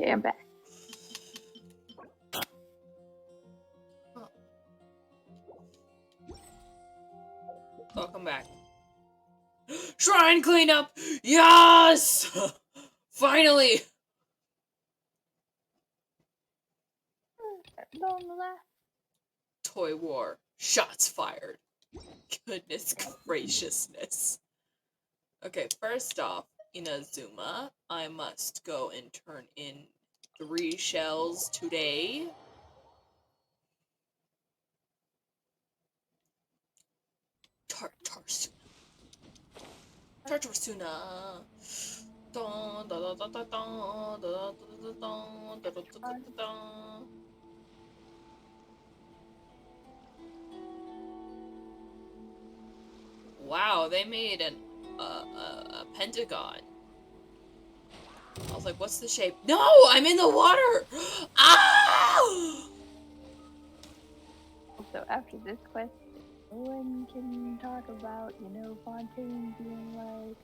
Okay, I'm back. Welcome back. Shrine cleanup! Yes! Finally! Toy war. Shots fired. Goodness graciousness. Okay, first off, Inazuma, I must go and turn in 3 shells today. Tartarsuna. Tartarsuna. Dun, dun, dun, dun, dun, dun, dun, dun, dun, dun, dun, dun, dun. Wow, they made a pentagon. I was like, what's the shape? No! I'm in the water! Ah! So after this quest, no one can talk about, Fontaine being like,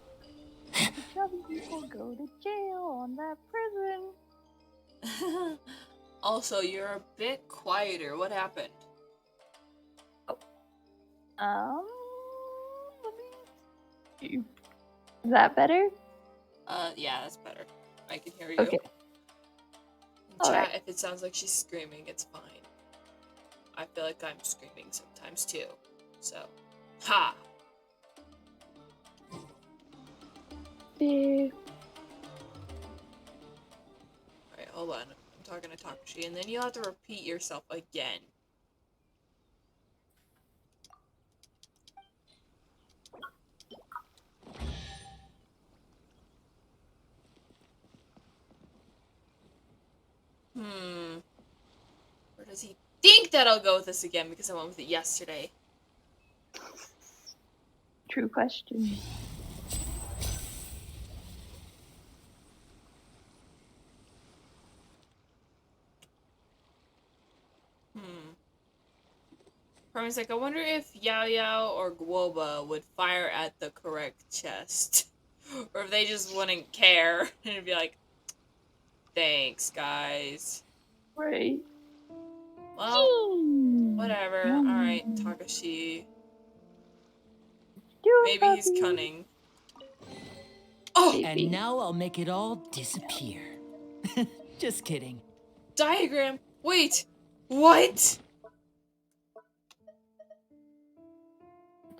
the chubby people go to jail on that prison. Also, you're a bit quieter. What happened? Let me see. Is that better? Yeah, that's better. I can hear you. Okay. In chat, if it sounds like she's screaming, it's fine. I feel like I'm screaming sometimes too. So, ha! Yeah. Alright, hold on. I'm talking to Takashi, and then you'll have to repeat yourself again. Or does he think that I'll go with this again because I went with it yesterday? True question. Promise, like, I wonder if Yao Yao or Guoba would fire at the correct chest. Or if they just wouldn't care. And it'd be like, thanks, guys. Right. Well, whatever. Alright, Takashi. Maybe he's cunning. Oh! And now I'll make it all disappear. Just kidding. Diagram! Wait! What?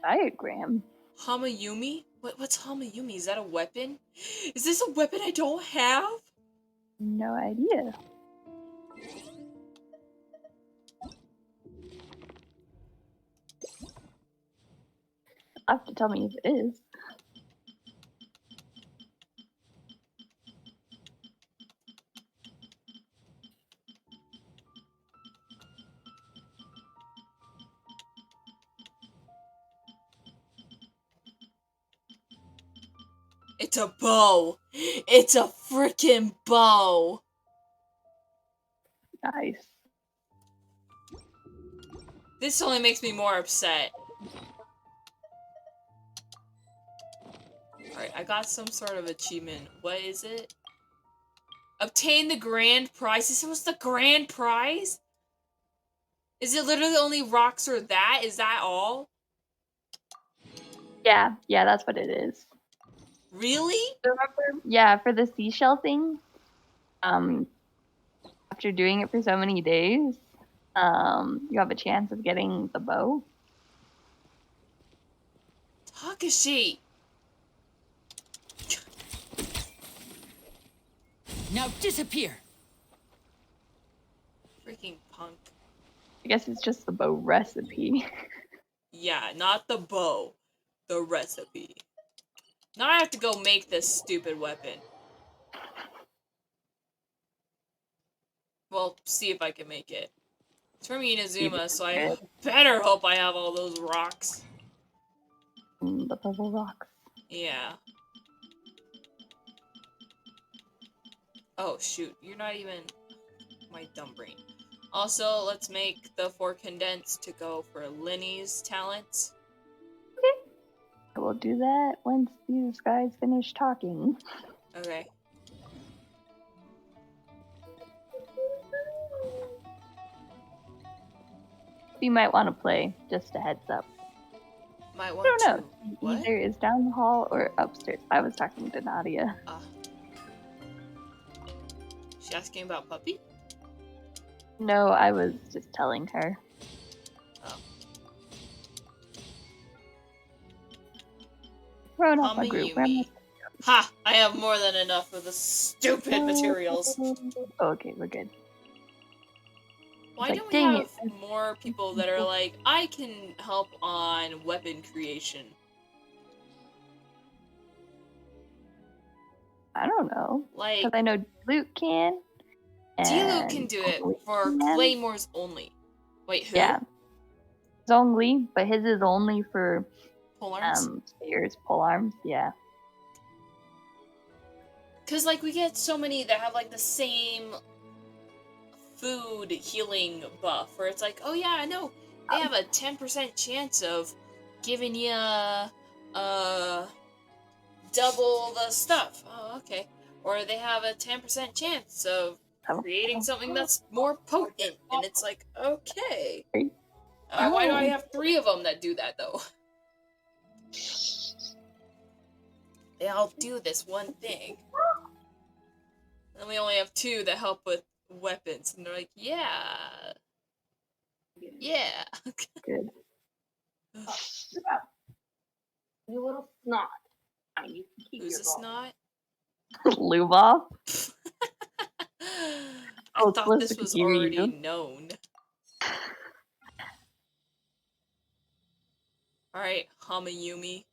Diagram? Hamayumi? What's Hamayumi? Is that a weapon? Is this a weapon I don't have? No idea. You'll have to tell me if it is. It's a bow! It's a freaking bow! Nice. This only makes me more upset. Alright, I got some sort of achievement. What is it? Obtain the grand prize? This was the grand prize? Is it literally only rocks or that? Is that all? Yeah, that's what it is. Really? Remember? Yeah, for the seashell thing, after doing it for so many days, you have a chance of getting the bow. Takashi! Now disappear! Freaking punk. I guess it's just the bow recipe. Yeah, not the bow. The recipe. Now I have to go make this stupid weapon. Well, see if I can make it. It's from Inazuma, so I better hope I have all those rocks. The purple rocks. Yeah. Oh, shoot. You're not even... My dumb brain. Also, let's make the 4 condensed to go for Lyney's talents. Okay. I will do that once these guys finish talking. Okay. you might want to play. Just a heads up. Might I want don't know. to. What? Either is down the hall or upstairs. I was talking to Nadia. She asking about puppy? No, I was just telling her. Oh. Thrown off my group. Where am I? Ha! I have more than enough of the stupid materials. Okay, we're good. Why Like, don't we dang have it. more people that are like, I can help on weapon creation? I don't know. Like, Because I know Luke can. Diluc can and do it Zhongli for can. claymores only. Wait, who? Yeah. Zhongli, but his is only for Polearms? spears, polearms, yeah. Because, like, we get so many that have, like, the same food healing buff, where it's like, oh yeah, I know, they have a 10% chance of giving you, double the stuff. Oh, okay. Or they have a 10% chance of creating something that's more potent, and it's like, okay. Why do I have 3 of them that do that, though? They all do this one thing. And we only have 2 that help with weapons, and they're like, yeah. Yeah. Good. You little snot. I need to keep Who's your a ball. snot? Lubov? I Oh, thought Calista this could was hear already you. known. Alright, Hamayumi.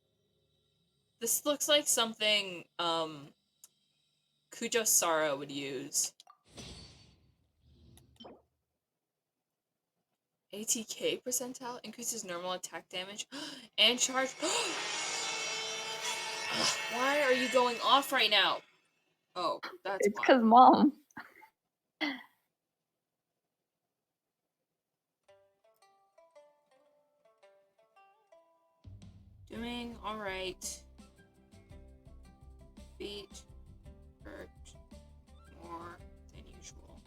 This looks like something, Kujo Sara would use. ATK percentile increases normal attack damage and charge. Why are you going off right now? Oh, that's It's why. because Mom. Doing alright. Feet hurt more than usual.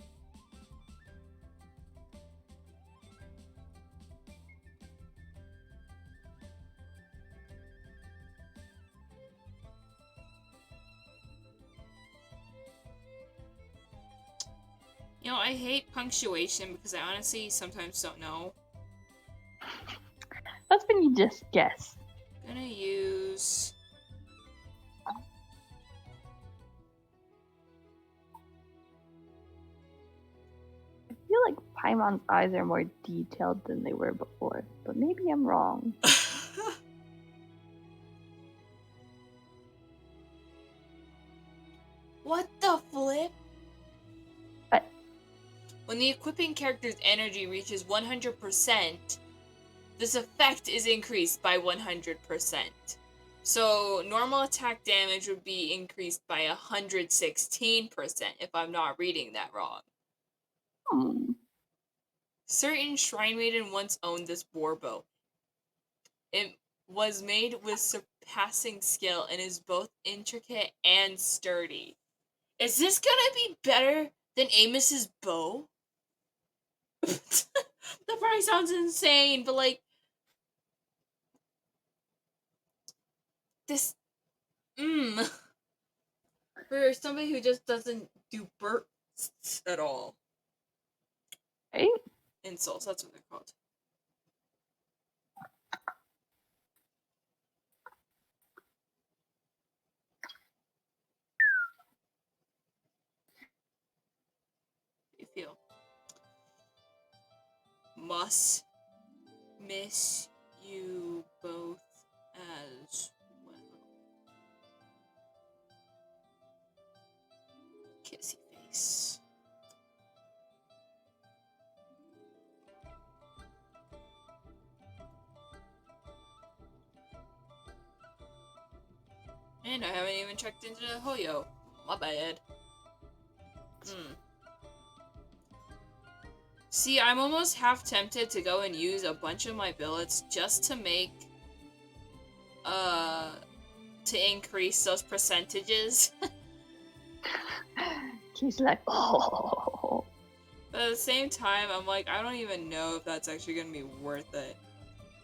You know, I hate punctuation because I honestly sometimes don't know. That's when you just guess. I'm gonna use... I feel like Paimon's eyes are more detailed than they were before, but maybe I'm wrong. What the flip? What? When the equipping character's energy reaches 100%, this effect is increased by 100%. So normal attack damage would be increased by 116% if I'm not reading that wrong. Certain Shrine Maiden once owned this war bow. It was made with surpassing skill and is both intricate and sturdy. Is this gonna be better than Amos's bow? That probably sounds insane, but like... This... For somebody who just doesn't do bursts at all. Right? Insults, that's what they're called. How do you feel? Must miss you both as well. Kissy face. And I haven't even checked into Hoyo. My bad. See, I'm almost half tempted to go and use a bunch of my billets just to make, to increase those percentages. She's like, oh. But But at the same time, I'm like, I don't even know if that's actually gonna be worth it.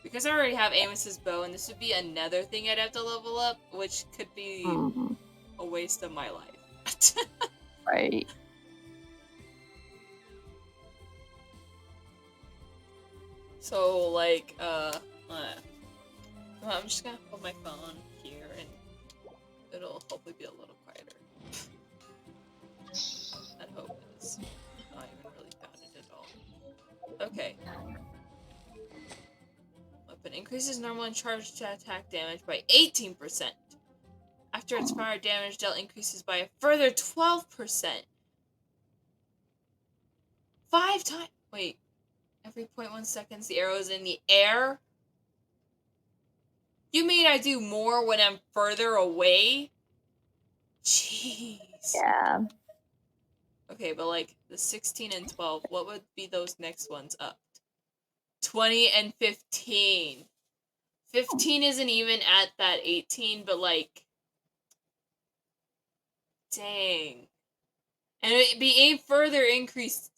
Because I already have Amos's bow, and this would be another thing I'd have to level up, which could be a waste of my life. Right. So, like, well, I'm just gonna hold my phone here, and it'll hopefully be a little quieter. That hope is not even really founded at all. Okay. Weapon increases normal and charged attack damage by 18%. After its fire, damage dealt increases by a further 12%. 5 times. Wait. Every 0.1 seconds, the arrow is in the air? You mean I do more when I'm further away? Jeez. Yeah. Okay, but like the 16 and 12, what would be those next ones up? 20 and 15. 15 isn't even at that 18, but like, dang. And it'd be further increased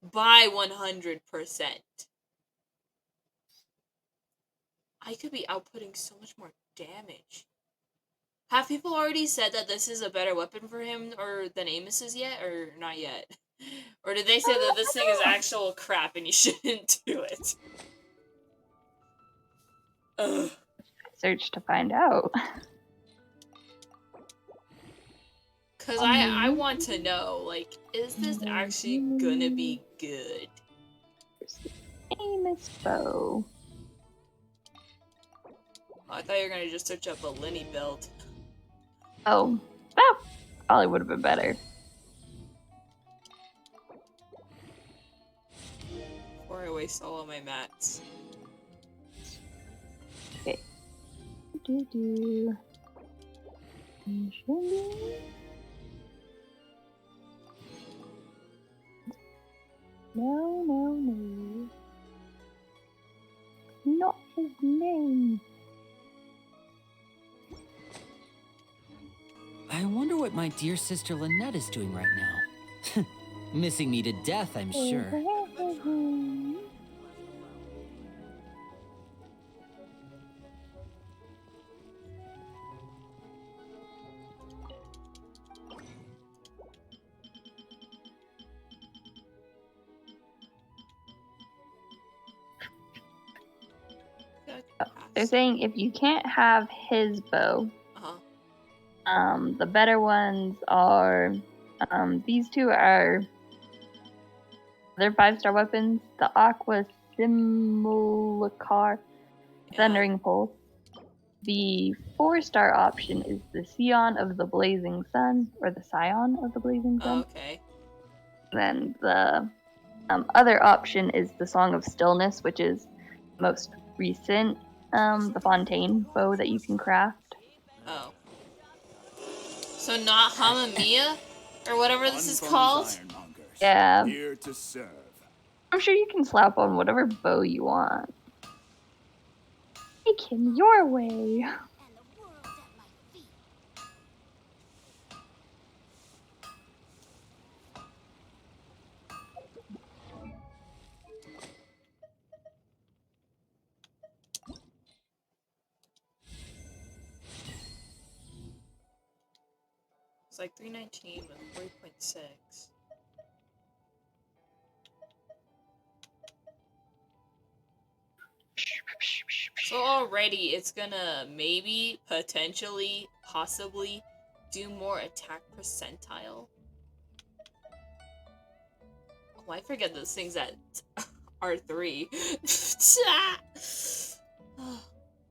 by 100%. I could be outputting so much more damage. Have people already said that this is a better weapon for him or than Amos's yet, or not yet? Or did they say that this thing is actual crap and you shouldn't do it? Ugh. Search to find out. Cause I want to know, like, is this actually gonna be good? Amos bow. Oh, I thought you were gonna just search up a Lyney build. Oh, that probably would have been better. Before I waste all of my mats. Okay. Do. No. Not his name. I wonder what my dear sister Lynette is doing right now. Missing me to death, I'm sure. They're saying if you can't have his bow, the better ones are these two are they're 5-star weapons. The Aqua Simulacre Thundering Pulse. The 4-star option is the Scion of the Blazing Sun, or the Scion of the Blazing Sun. Okay. Then the other option is the Song of Stillness, which is most recent, the Fontaine bow that you can craft. Oh. So not Hamamiya? Or whatever this is called? Yeah. Here to serve. I'm sure you can slap on whatever bow you want. Take him your way. It's like 319 with 3.6. So already it's gonna maybe, potentially, possibly do more attack percentile. Oh, I forget those things at R3.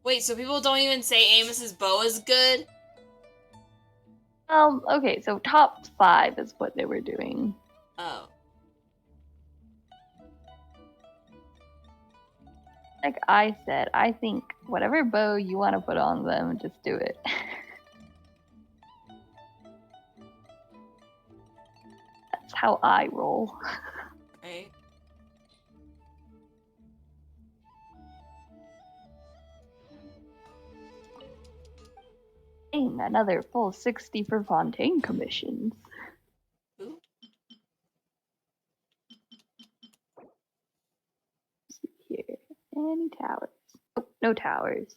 Wait, so people don't even say Amos's bow is good? Okay, so top 5 is what they were doing. Oh. Like I said, I think whatever bow you want to put on them, just do it. That's how I roll. Right. Dang, another full 60 for Fontaine commissions. Ooh. Any towers? Oh, no towers.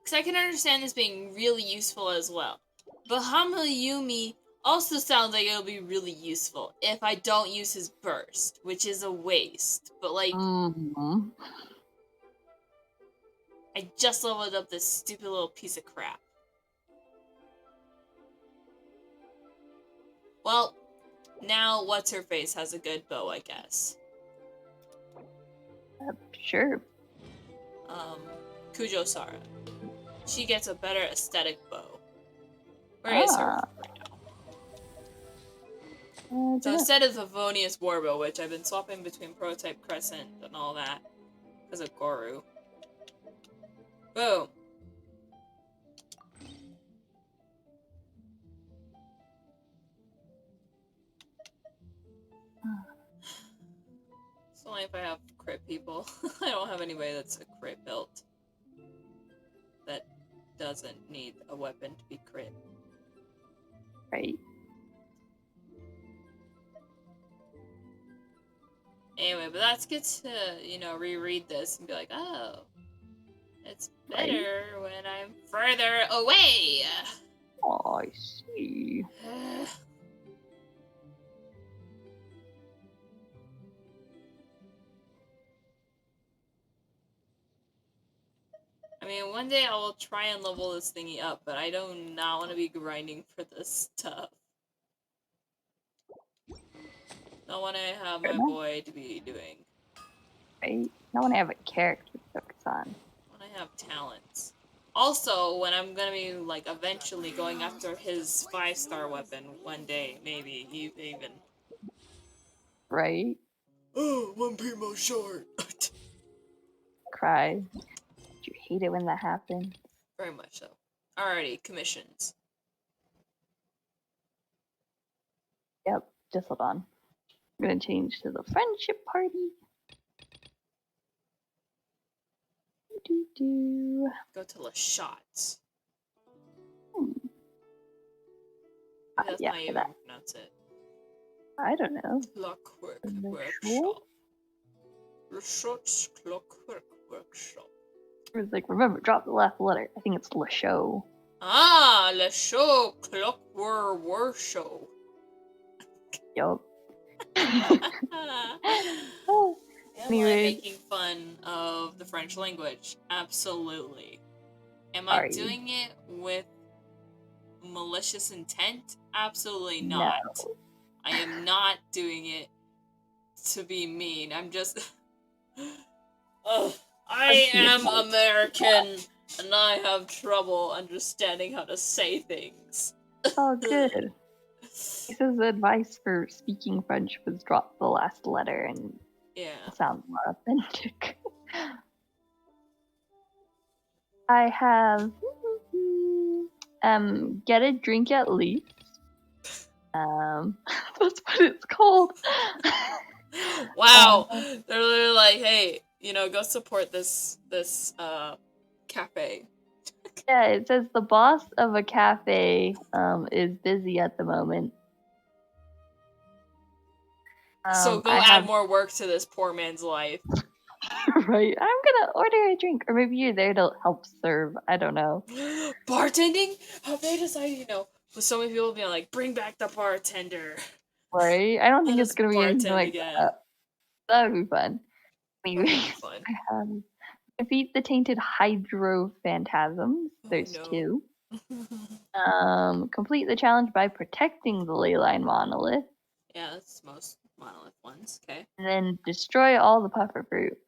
Because I can understand this being really useful as well. But Hamayumi also sounds like it'll be really useful if I don't use his burst, which is a waste. But like, I just leveled up this stupid little piece of crap. Well, now what's-her-face has a good bow, I guess. Sure. Kujo-Sara. She gets a better aesthetic bow. Where is her right now? So instead of the Vonius Warbow, which I've been swapping between Prototype Crescent and all that, because of Goru. Boom. It's only if I have crit people. I don't have anybody that's a crit built that doesn't need a weapon to be crit. Right. Anyway, but that's good to, reread this and be like, oh, it's better when I'm further away. Oh, I see. I mean, one day I will try and level this thingy up, but I do not want to be grinding for this stuff. Not want to have my boy to be doing. Right? Not want to have a character to focus on. When I have talents. Also, when I'm gonna be, like, eventually going after his 5-star weapon one day, maybe, even. Right? Oh, one primo short! Cry. Do you hate it when that happens? Very much so. Alrighty, commissions. Yep, just hold on. I'm gonna change to the friendship party. Go to Le Shot. That's yeah, not even that. pronounce it. I don't know. Clockwork Workshop. Le Shot's Clockwork Workshop. It's like, remember, drop the last letter. I think it's Le Show. Ah, Le Show Clockwork Workshop. Yup. Am I making fun of the French language? Absolutely. Am I doing it with malicious intent? Absolutely not. No. I am not doing it to be mean. I'm just... I am American, and I have trouble understanding how to say things. Oh, good. This is advice for speaking French was drop the last letter and sound more authentic. I have get a drink at least. That's what it's called. Wow, they're literally like, hey, go support this cafe. Yeah, it says the boss of a cafe is busy at the moment. So go add more work to this poor man's life. Right, I'm gonna order a drink, or maybe you're there to help serve. I don't know. Bartending? Have they decided? With so many people being like, bring back the bartender. Right, I don't think it's gonna be anything like that. That would be fun. Anyways, I have defeat the tainted hydro phantasms. There's 2. Complete the challenge by protecting the leyline monolith. Yeah, that's most monolith ones. Okay. And then destroy all the puffer fruit.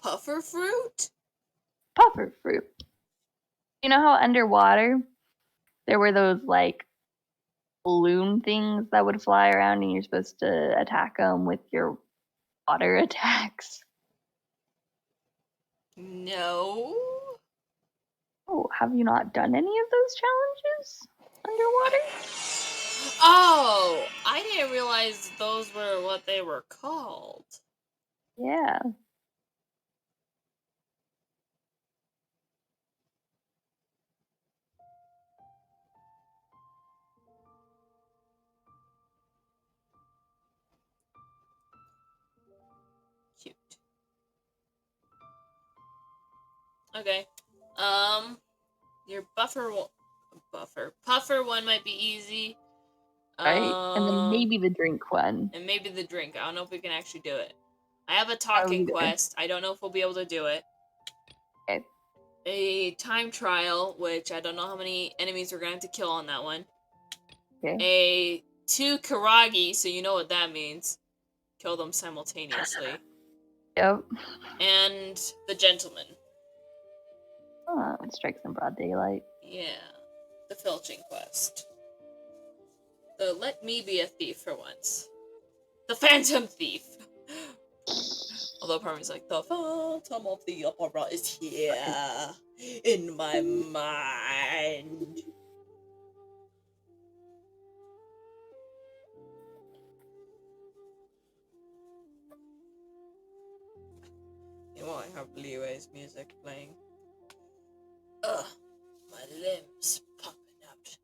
Puffer fruit? Puffer fruit. You know how underwater there were those like balloon things that would fly around and you're supposed to attack them with your water attacks? No. Oh, have you not done any of those challenges underwater? Oh, I didn't realize those were what they were called. Yeah. Okay. Your puffer one might be easy. Right? And then maybe the drink one. And maybe the drink. I don't know if we can actually do it. I have a Oh, talking either. quest. I don't know if we'll be able to do it. Okay. A time trial, which I don't know how many enemies we're gonna have to kill on that one. Okay. A 2 Karagi, so you know what that means. Kill them simultaneously. Yep. And the gentleman. Oh, it strikes in broad daylight. Yeah. The filching quest. The let me be a thief for once. The phantom thief. Although part of me's like, the phantom of the opera is here in my mind. You won't have Leeway's music playing. Ugh, my limbs popping out.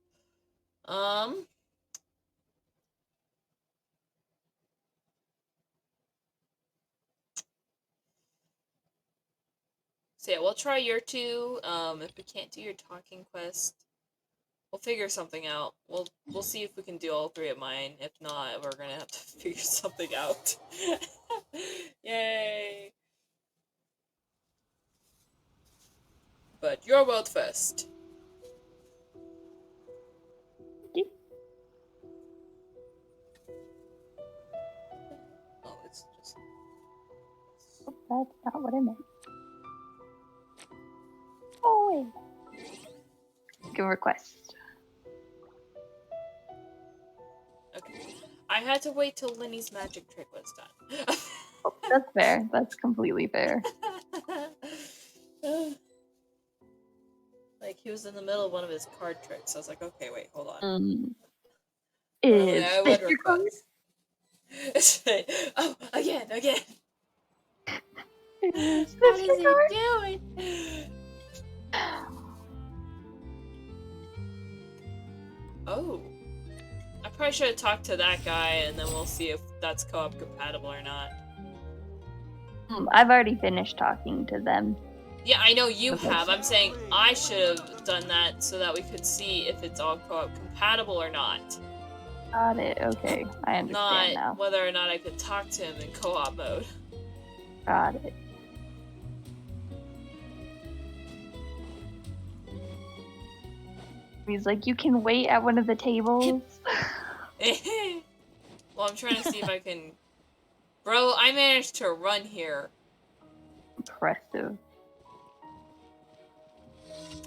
So yeah, we'll try your 2. If we can't do your talking quest, we'll figure something out. We'll see if we can do all 3 of mine. If not, we're gonna have to figure something out. Yay! But your world first. Oh, it's just... Oh, that's not what I meant. Oh, wait. Give a request. Okay. I had to wait till Lyney's magic trick was done. Oh, that's fair. That's completely fair. Like, he was in the middle of one of his card tricks. I was like, okay, wait, hold on. Is I this would your card? Oh, again! Is What this is your card? he doing? Oh. I probably should have talked to that guy, and then we'll see if that's co-op compatible or not. I've already finished talking to them. Yeah, I know you have. I'm saying I should have done that so that we could see if it's all co-op compatible or not. Got it. Okay, I understand now. Not whether or not I could talk to him in co-op mode. Got it. He's like, you can wait at one of the tables. Well, I'm trying to see if I can... Bro, I managed to run here. Impressive.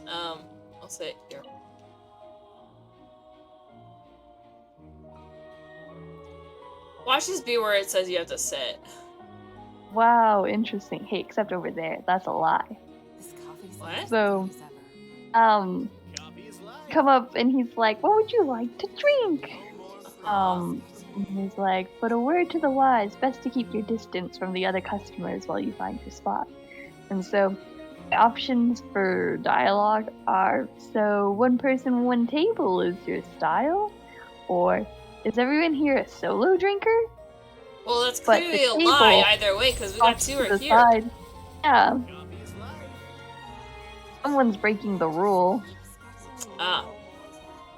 I'll sit here. Watch this be where it says you have to sit. Wow, interesting. Hey, except over there. That's a lie. What? So, come up and he's like, what would you like to drink? And he's like, but a word to the wise, best to keep your distance from the other customers while you find your spot. And so, the options for dialogue are, so one person, one table is your style? Or, is everyone here a solo drinker? Well, that's But clearly a the lie table either way, because we got 2 right here. Side. Yeah. Someone's breaking the rule. Ah.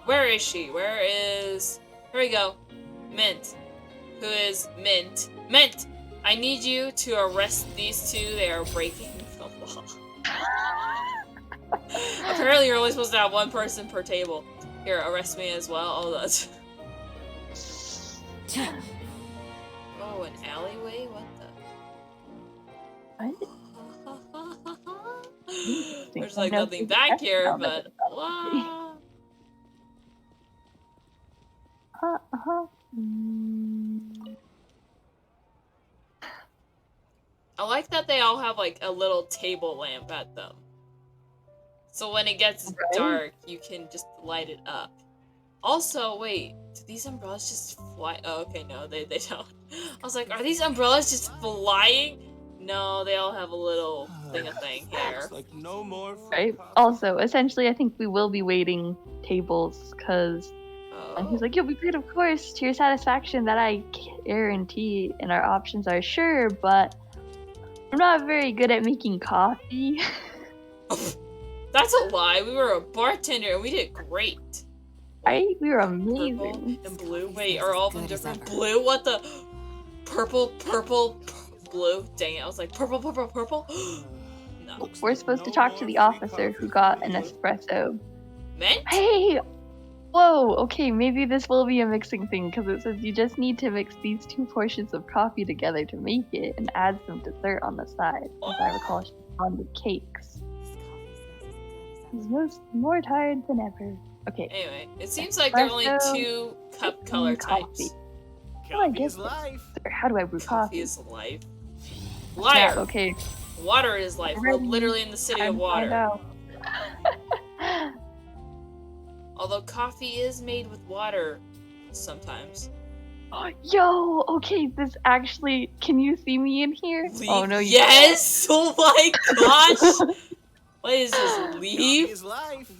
Where is she? Where is... Here we go. Mint. Who is Mint? Mint! I need you to arrest these 2. They are breaking the law. Apparently you're only supposed to have 1 person per table. Here, arrest me as well. Oh, that's... Oh, an alleyway? What the... There's like nothing back here, but... Wow. I like that they all have like a little table lamp at them. So when it gets dark, you can just light it up. Also, wait, do these umbrellas just fly? Oh, okay, no, they don't. I was like, are these umbrellas just flying? No, they all have a little thing here. Like no more right? Also, essentially, I think we will be waiting tables, because he's like, you'll be paid, of course, to your satisfaction, that I guarantee, and our options are sure, but I'm not very good at making coffee. That's a lie. We were a bartender and we did great. Right? We were Purple amazing. and blue. Wait, are all of them different? Blue? What the? Purple, blue. Dang it! I was like purple. No. We're supposed to talk to the officer who got an espresso. Mint? Hey! Whoa, okay, maybe this will be a mixing thing because it says you just need to mix these 2 portions of coffee together to make it and add some dessert on the side. As I recall, she's on the cakes. He's more tired than ever. Okay. Anyway, it seems like there are only Espresso, 2 cup color types. How do I get this? How do I brew Coffee coffee? is life. Yeah, Liar! okay. Water is life. We're literally in the city of water. Although coffee is made with water sometimes. Yo, okay, this actually, can you see me in here? Leave? Oh no, you yes! Oh my gosh! What is this? Leave? Is life.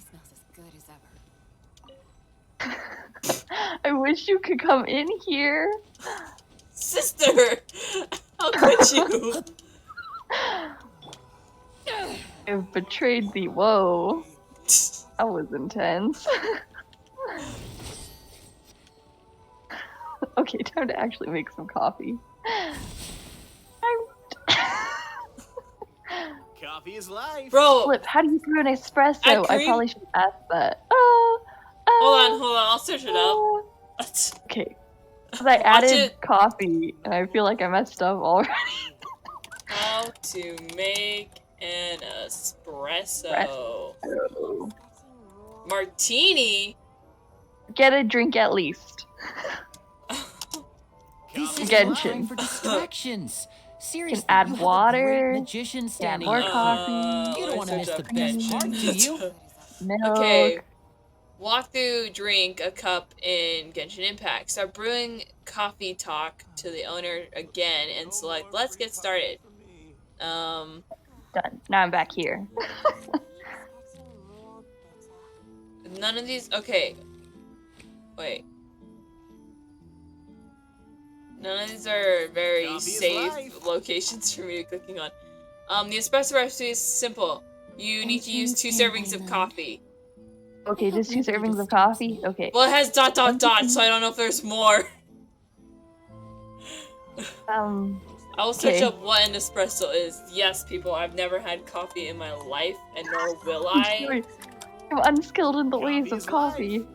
I wish you could come in here. Sister! How could you? I've betrayed thee. Whoa. That was intense. Okay, time to actually make some coffee. Coffee is life. Bro! Flip, how do you brew an espresso? Add I cream? probably should ask that. Hold on, I'll search it up. Okay. Because I added coffee, and I feel like I messed up already. How to make an espresso. Espresso. Martini? Get a drink at least. This is Genshin. time for distractions. Seriously, add you have water, a great magician standing more up. coffee. You don't want to miss Such the a best bitch. part, do you? Milk. Okay. Walk through, drink a cup in Genshin Impact. Start brewing coffee, talk to the owner again, and select let's get started. Done. Now I'm back here. None of these, okay. Wait. None of these are very Coffee is safe life. locations for me to cooking on. The espresso recipe is simple. You need to use 2 servings of coffee. Okay, just 2 servings of coffee? Okay. Well, it has ... so I don't know if there's more. I will search up what an espresso is. Yes, people, I've never had coffee in my life, and nor will I. I'm unskilled in the ways of is coffee. life.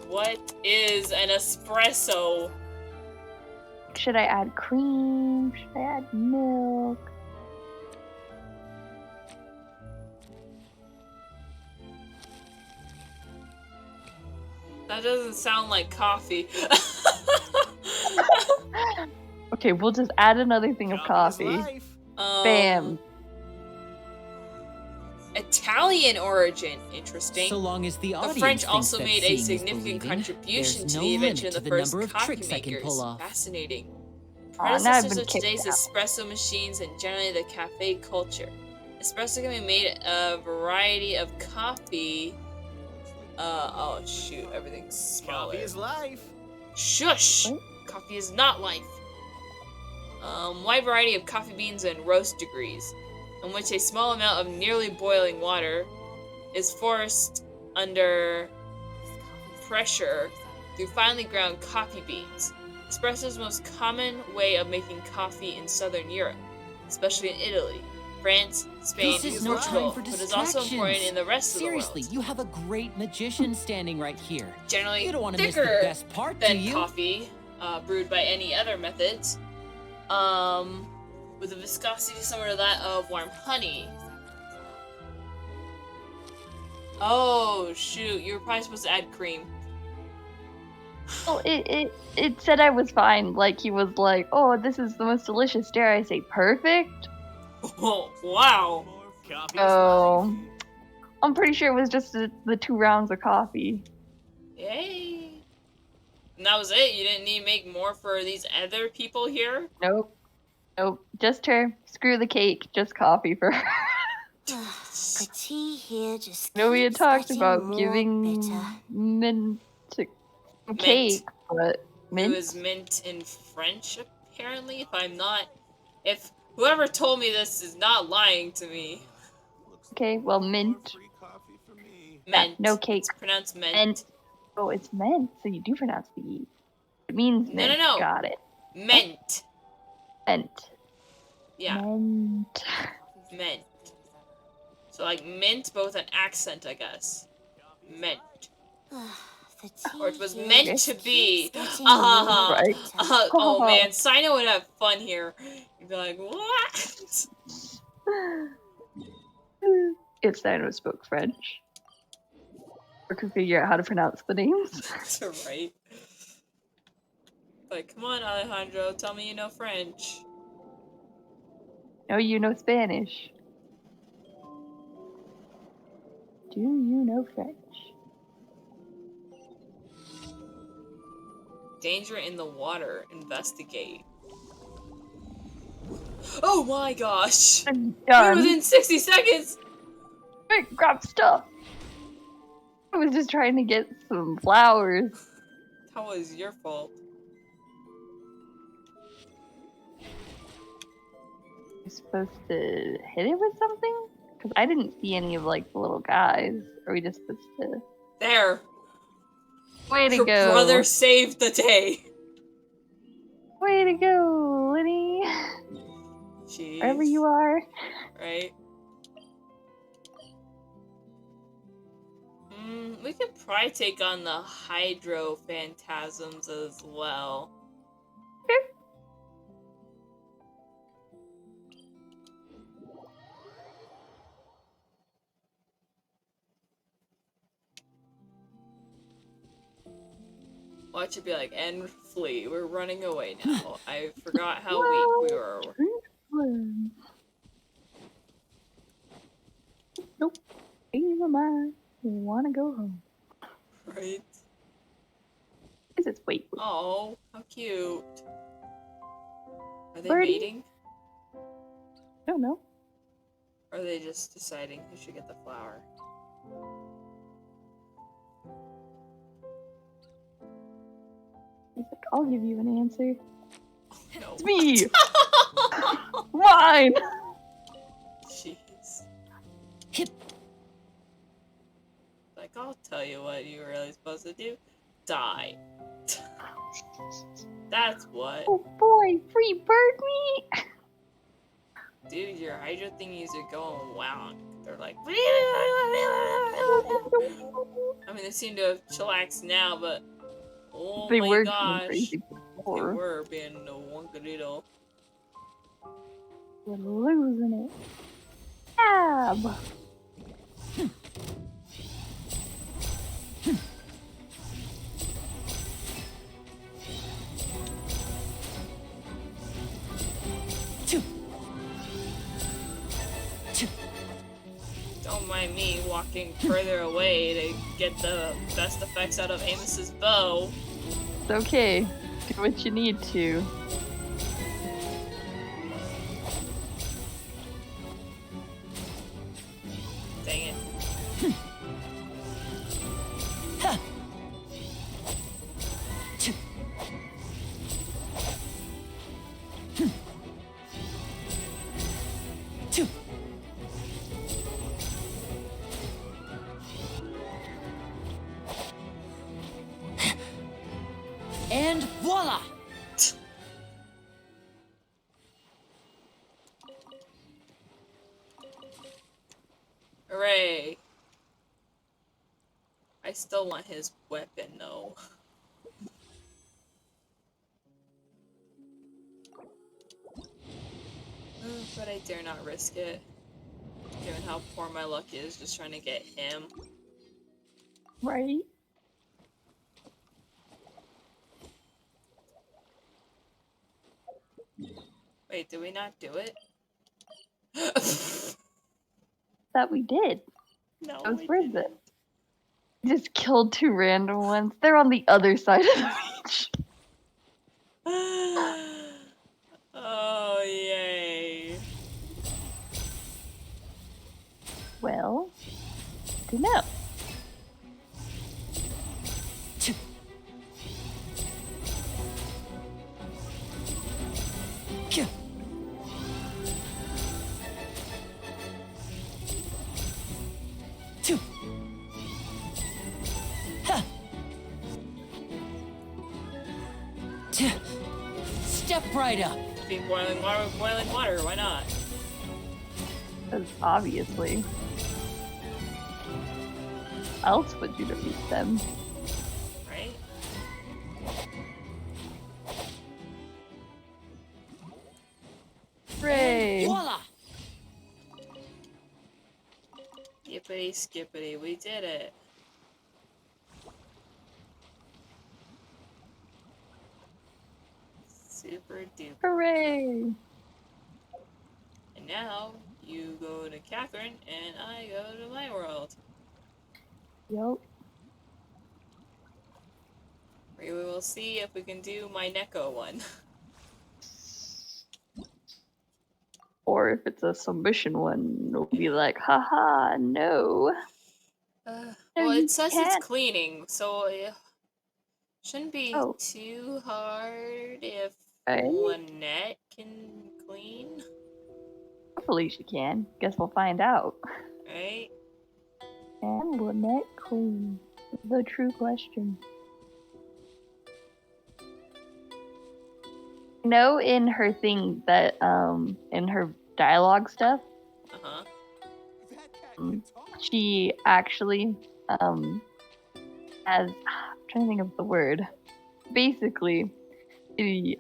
What is an espresso? Should I add cream? Should I add milk? That doesn't sound like coffee. Okay, we'll just add another thing of Coffee is coffee. life. Bam. Italian origin. Interesting. So long as the The audience French thinks also that made a seeing is significant believing, contribution there's to no the invention limit of to the first number of coffee tricks I can makers. pull off. Fascinating. Aw, now I've Predecessors been of today's kicked out. espresso machines and generally the cafe culture. Espresso can be made a variety of coffee. Oh shoot, everything's smaller. Coffee is life. Shush! What? Coffee is not life. Wide variety of coffee beans and roast degrees, in which a small amount of nearly boiling water is forced under pressure through finely ground coffee beans. Espresso's most common way of making coffee in southern Europe, especially in Italy, France, Spain, This is and no Portugal, time for but is also important in the rest Seriously, of the you have a great magician standing right here. world. Generally You don't want to miss the thicker best part, do than you? coffee, brewed by any other methods, with a viscosity similar to that of warm honey. Oh shoot, you were probably supposed to add cream. Oh, it said I was fine. Like, he was like, oh, this is the most delicious, dare I say, perfect? Oh, wow. Coffee is Oh, life. I'm pretty sure it was just the 2 rounds of coffee. Yay. And that was it? You didn't need to make more for these other people here? Nope. Nope. Just her. Screw the cake. Just coffee for her. The tea here just I know we had keeps talked getting about more giving bitter. mint to cake, but mint? It was mint in French, apparently. If whoever told me this is not lying to me. Okay, well, mint. Mint. No cake. It's pronounced mint. Mint. Oh, it's mint, so you do pronounce the E. It means mint. No. Got it. Mint. Mint. Yeah. Mint. Mint. So like mint, but with an accent, I guess. Mint. Or it was meant to be. Right. Oh man, Sino would have fun here. You'd be like, what? If Sino spoke French. Or could figure out how to pronounce the names. That's right. Like, come on, Alejandro, tell me you know French. No, you know Spanish. Do you know French? Danger in the water. Investigate. Oh my gosh! I'm done. Within 60 seconds! Quick, grab stuff. I was just trying to get some flowers. That was your fault. You're supposed to hit it with something? Because I didn't see any of like the little guys. Are we just supposed to? There! Way to Your go! brother saved the day! Way to go, Lyney! Jeez. Wherever you are. Right? We could probably take on the Hydro Phantasms as well. Watch it be like, and flee. We're running away now. I forgot how weak we were. Nope. Never mind. Wanna go home. Right? Is it wait? Oh, how cute. Are they Birdie? mating? I don't know. Or are they just deciding who should get the flower? He's like, I'll give you an answer. No. It's me! Mine! Jeez. Hip. Like, I'll tell you what you're really supposed to do. Die. That's what. Oh boy, free bird meat! Dude, your Hydro thingies are going wild. They're like... I mean, they seem to have chillaxed now, but... Oh They my were gosh. crazy They before. were being a wonkadoodle. We're losing it. Tab! Don't mind me walking further away to get the best effects out of Amos's bow. It's okay. Do what you need to. Dang it. And voila! Hooray. I still want his weapon, though. But I dare not risk it. Given how poor my luck is just trying to get him. Right? Wait, did we not do it? That we did. No, It was we worth didn't. it. Just killed two random ones. They're on the other side of the beach. Oh, yay. Well, to know. right up. Be boiling water with boiling water, why not? Because obviously. How else would you defeat them? Right? Hooray! Voila! Skippity skippity, we did it. Super duper. Hooray! And now, you go to Catherine, and I go to my world. Yup. We will see if we can do my Neko one. Or if it's a submission one, it'll be like, haha, no. Well, you it says it's can't. cleaning, so it shouldn't be Oh. too hard if Right? Lynette can clean, Hopefully she can. Guess we'll find out. right? Can Lynette clean? The true question. You know, in her thing that, in her dialogue stuff, Uh-huh. she actually, has, I'm trying to think of the word. Basically, she,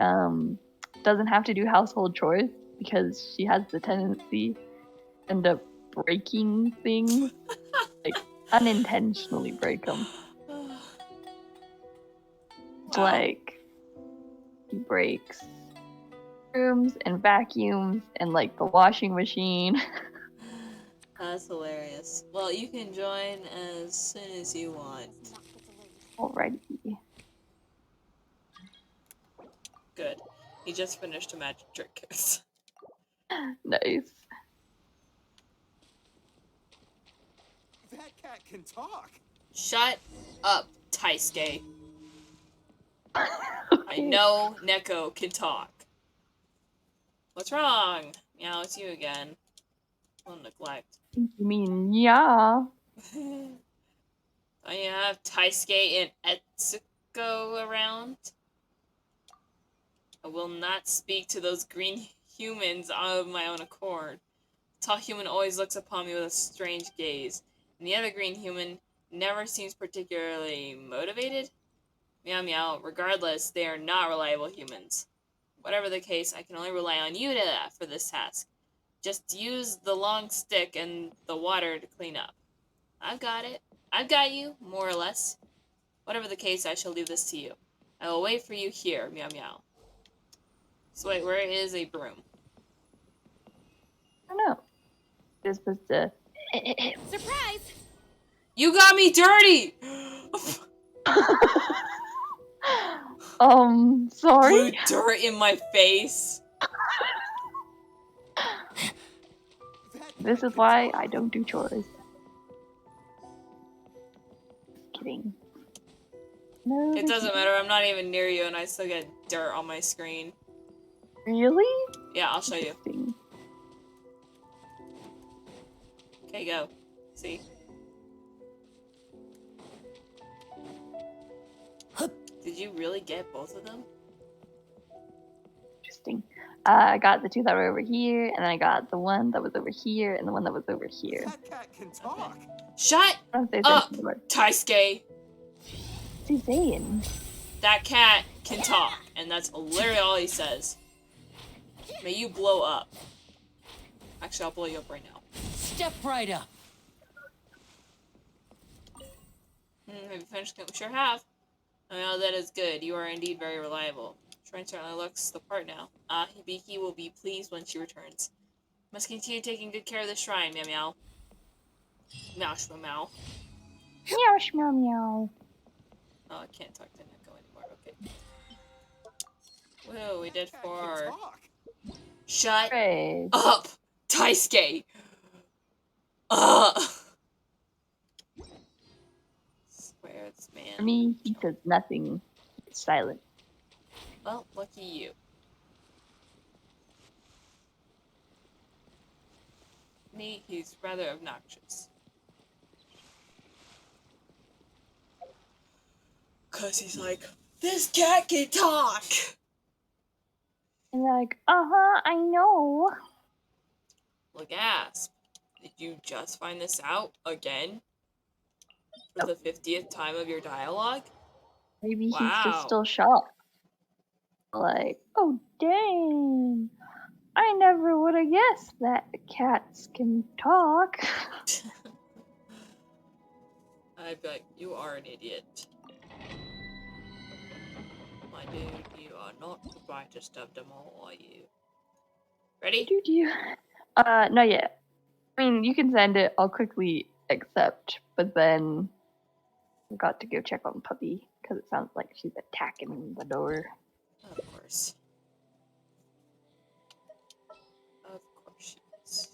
doesn't have to do household chores because she has the tendency to end up breaking things, like unintentionally break them. Wow. Like, she breaks rooms and vacuums and like the washing machine. That's hilarious. Well, you can join as soon as you want. Alrighty. Good. He just finished a magic trick. Nice. That cat can talk. Shut up, Taisuke. I Okay. know Neko can talk. What's wrong? Meow, it's you again. Oh, neglect. You mean, yeah. Don't you have Taisuke and Etsuko around? I will not speak to those green humans of my own accord. The tall human always looks upon me with a strange gaze, and the other green human never seems particularly motivated. Meow meow, regardless, they are not reliable humans. Whatever the case, I can only rely on you for this task. Just use the long stick and the water to clean up. I've got it. I've got you, more or less. Whatever the case, I shall leave this to you. I will wait for you here, meow meow. So wait, where is a broom? I don't know. You're supposed to. Surprise! You got me dirty! Sorry? Blew dirt in my face. This is why I don't do chores. Kidding. No. It doesn't matter, I'm not even near you and I still get dirt on my screen. Really? Yeah, I'll show you. Interesting. Okay, go. See? Did you really get both of them? Interesting. I got the two that were over here, and I got the one that was over here, and the one that was over here. That cat can talk. Shut I don't know if up, there's anything more. Taisuke! What's he saying? That cat can talk, and that's literally all he says. May you blow up. Actually, I'll blow you up right now. Step right up. Have you finished? We sure have. Oh, no, that is good. You are indeed very reliable. Shrine certainly looks the part now. Hibiki will be pleased when she returns. Must continue taking good care of the shrine, meow meow. Meow shmeow meow. Meow, meow, meow. Oh, I can't talk to Neko anymore. Okay. Whoa, we did That cat can 4. talk. Shut Great. up, Taisuke! Ugh! Swear this man. For me, he says nothing. It's silent. Well, lucky you. Me, he's rather obnoxious. 'Cause he's like, this cat can talk! And they're like, I know. Lagasp, did you just find this out again? For the 50th time of your dialogue? Maybe he's just Wow. still shocked. Like, oh dang. I never would have guessed that cats can talk. I'd be like, you are an idiot. My dude, you are not the brightest of them all, are you? Ready? Not yet. I mean, you can send it. I'll quickly accept, but then I've got to go check on Puppy because it sounds like she's attacking the door. Of course. Of course she is.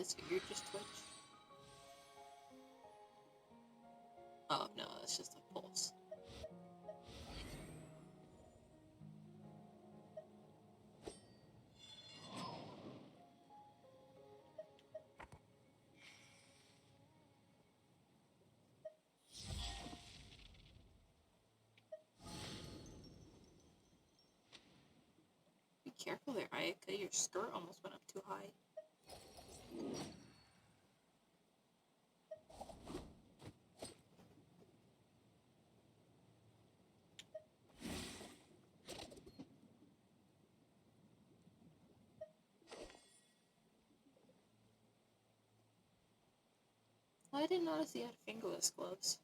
Does your ear just twitch? Oh no, it's just a pulse. Be careful there, Ayaka. Your skirt almost went up too high. Oh, I didn't notice he had fingerless gloves.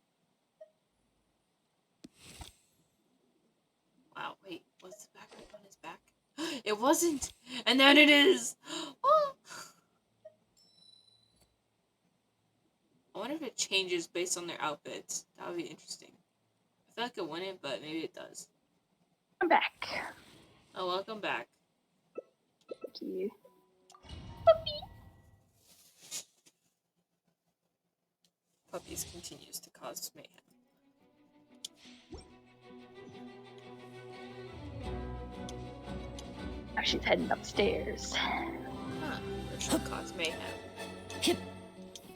Wow, wait, was the backpack on his back? It wasn't! And then it is! Oh. I wonder if it changes based on their outfits. That would be interesting. I feel like it wouldn't, but maybe it does. I'm back. Oh, welcome back. Thank you. Puppies continues to cause mayhem. Now she's heading upstairs. Huh. She'll cause mayhem.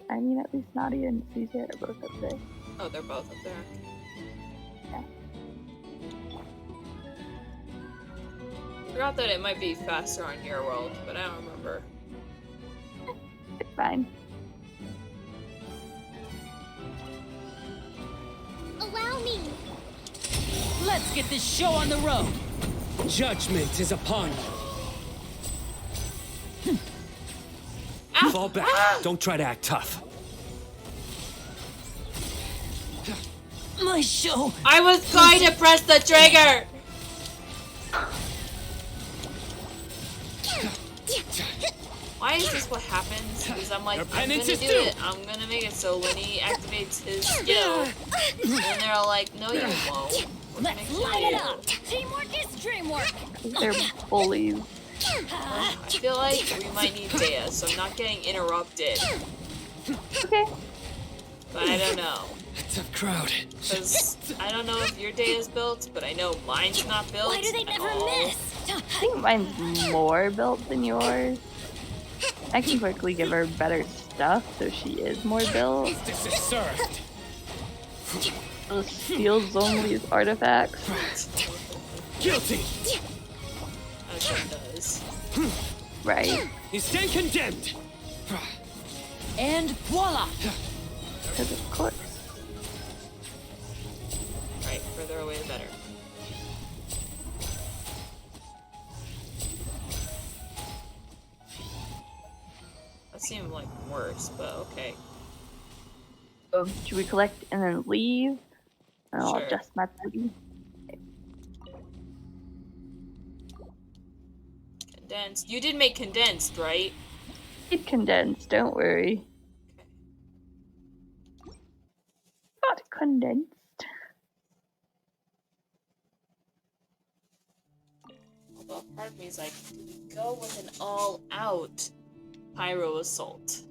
I mean, at least Nadia and Susie are both up there. Oh, they're both up there. Yeah. Forgot that it might be faster on your world, but I don't remember. It's fine. Allow me. Let's get this show on the road. Judgment is upon you. Fall back. Don't try to act tough. My show. I was going to press the trigger! Why is this what happens? Because I'm like, I'm gonna do it. I'm gonna make it so Lyney activates his skill. And then they're all like, no you won't. We're gonna Let's kill light it you. up. Teamwork is dreamwork. They're bullies. I feel like we might need Dea, so I'm not getting interrupted. Okay. But I don't know. Tough crowd. Because I don't know if your Dea is built, but I know mine's not built. Why do they at never all. miss? I think mine's more built than yours. I can quickly give her better stuff, so she is more built. This is served. Steals Zombies artifacts. Guilty. As it does. Right. You stand condemned. And voila. Because of course. Right, further away the better. That seemed like worse, but okay. So, should we collect and then leave? And I'll Sure. adjust my party. Condensed. You did make condensed, right? It's condensed, don't worry. Not condensed. Although part of me is like, do we go with an all-out pyro assault?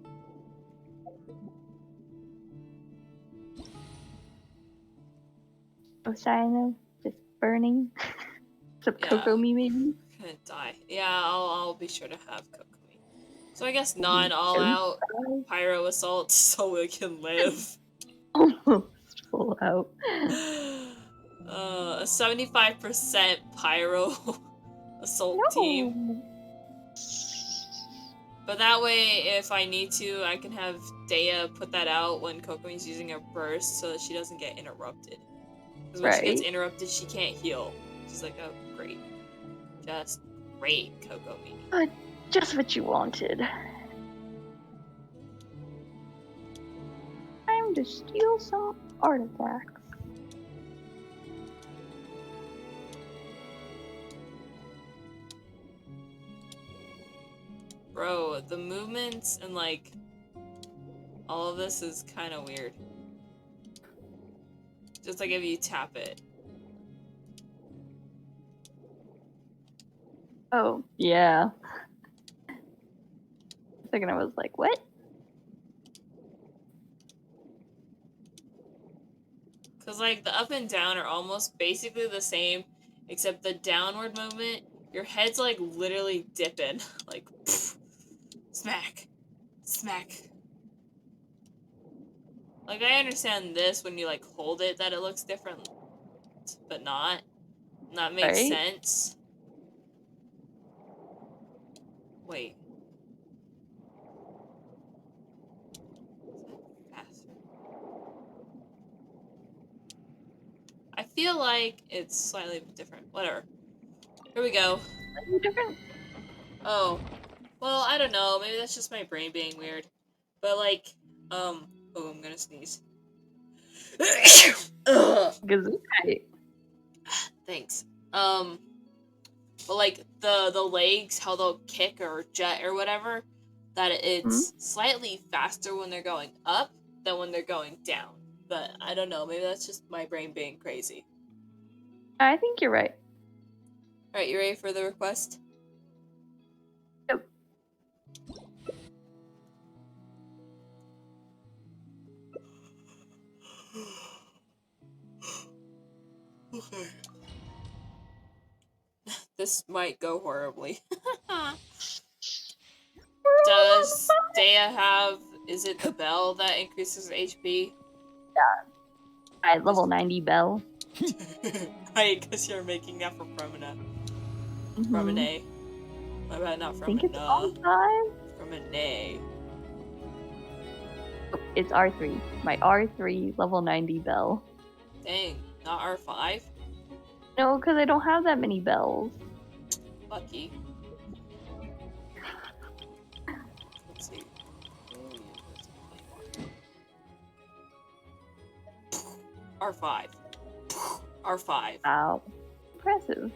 Osino, just burning. Some Yeah. Cocoa Me maybe. I'm gonna die. Yeah, I'll be sure to have Kokomi. So I guess non all-out pyro assault so we can live. Almost full out. A 75% pyro assault team. But that way, if I need to, I can have Dea put that out when Kokomi's using her burst so that she doesn't get interrupted. Because when she gets Right. interrupted, she can't heal. She's like, oh, great. Just great, Kokomi. Just what you wanted. Time to steal some artifacts. Bro, the movements and like all of this is kind of weird. Just like if you tap it. Oh, yeah. second I was like, what? Because, like, the up and down are almost basically the same, except the downward movement, your head's, like, literally dipping. Like, pff, smack. Smack. Like, I understand this when you, like, hold it, that it looks different, but not. And that makes sense. Wait. Is that faster? I feel like it's slightly different. Whatever. Here we go. Slightly different? Oh. Well, I don't know. Maybe that's just my brain being weird. But, like, oh, I'm gonna sneeze. Gesundheit. Thanks. But, like, the legs, how they'll kick or jet or whatever, that it's slightly faster when they're going up than when they're going down. But I don't know. Maybe that's just my brain being crazy. I think you're right. Alright, you ready for the request? Yep. Okay. This might go horribly. Does Dea have... Is it the bell that increases HP? I level 90 Bell. Right, because you're making that for Promina. Promine. My bad, not I think it's Promina. all 5. Promine. Oh, it's R3. My R3 level 90 Bell. Dang, not R5? No, because I don't have that many bells. Lucky. Let's see. R5. R5. Wow. Impressive.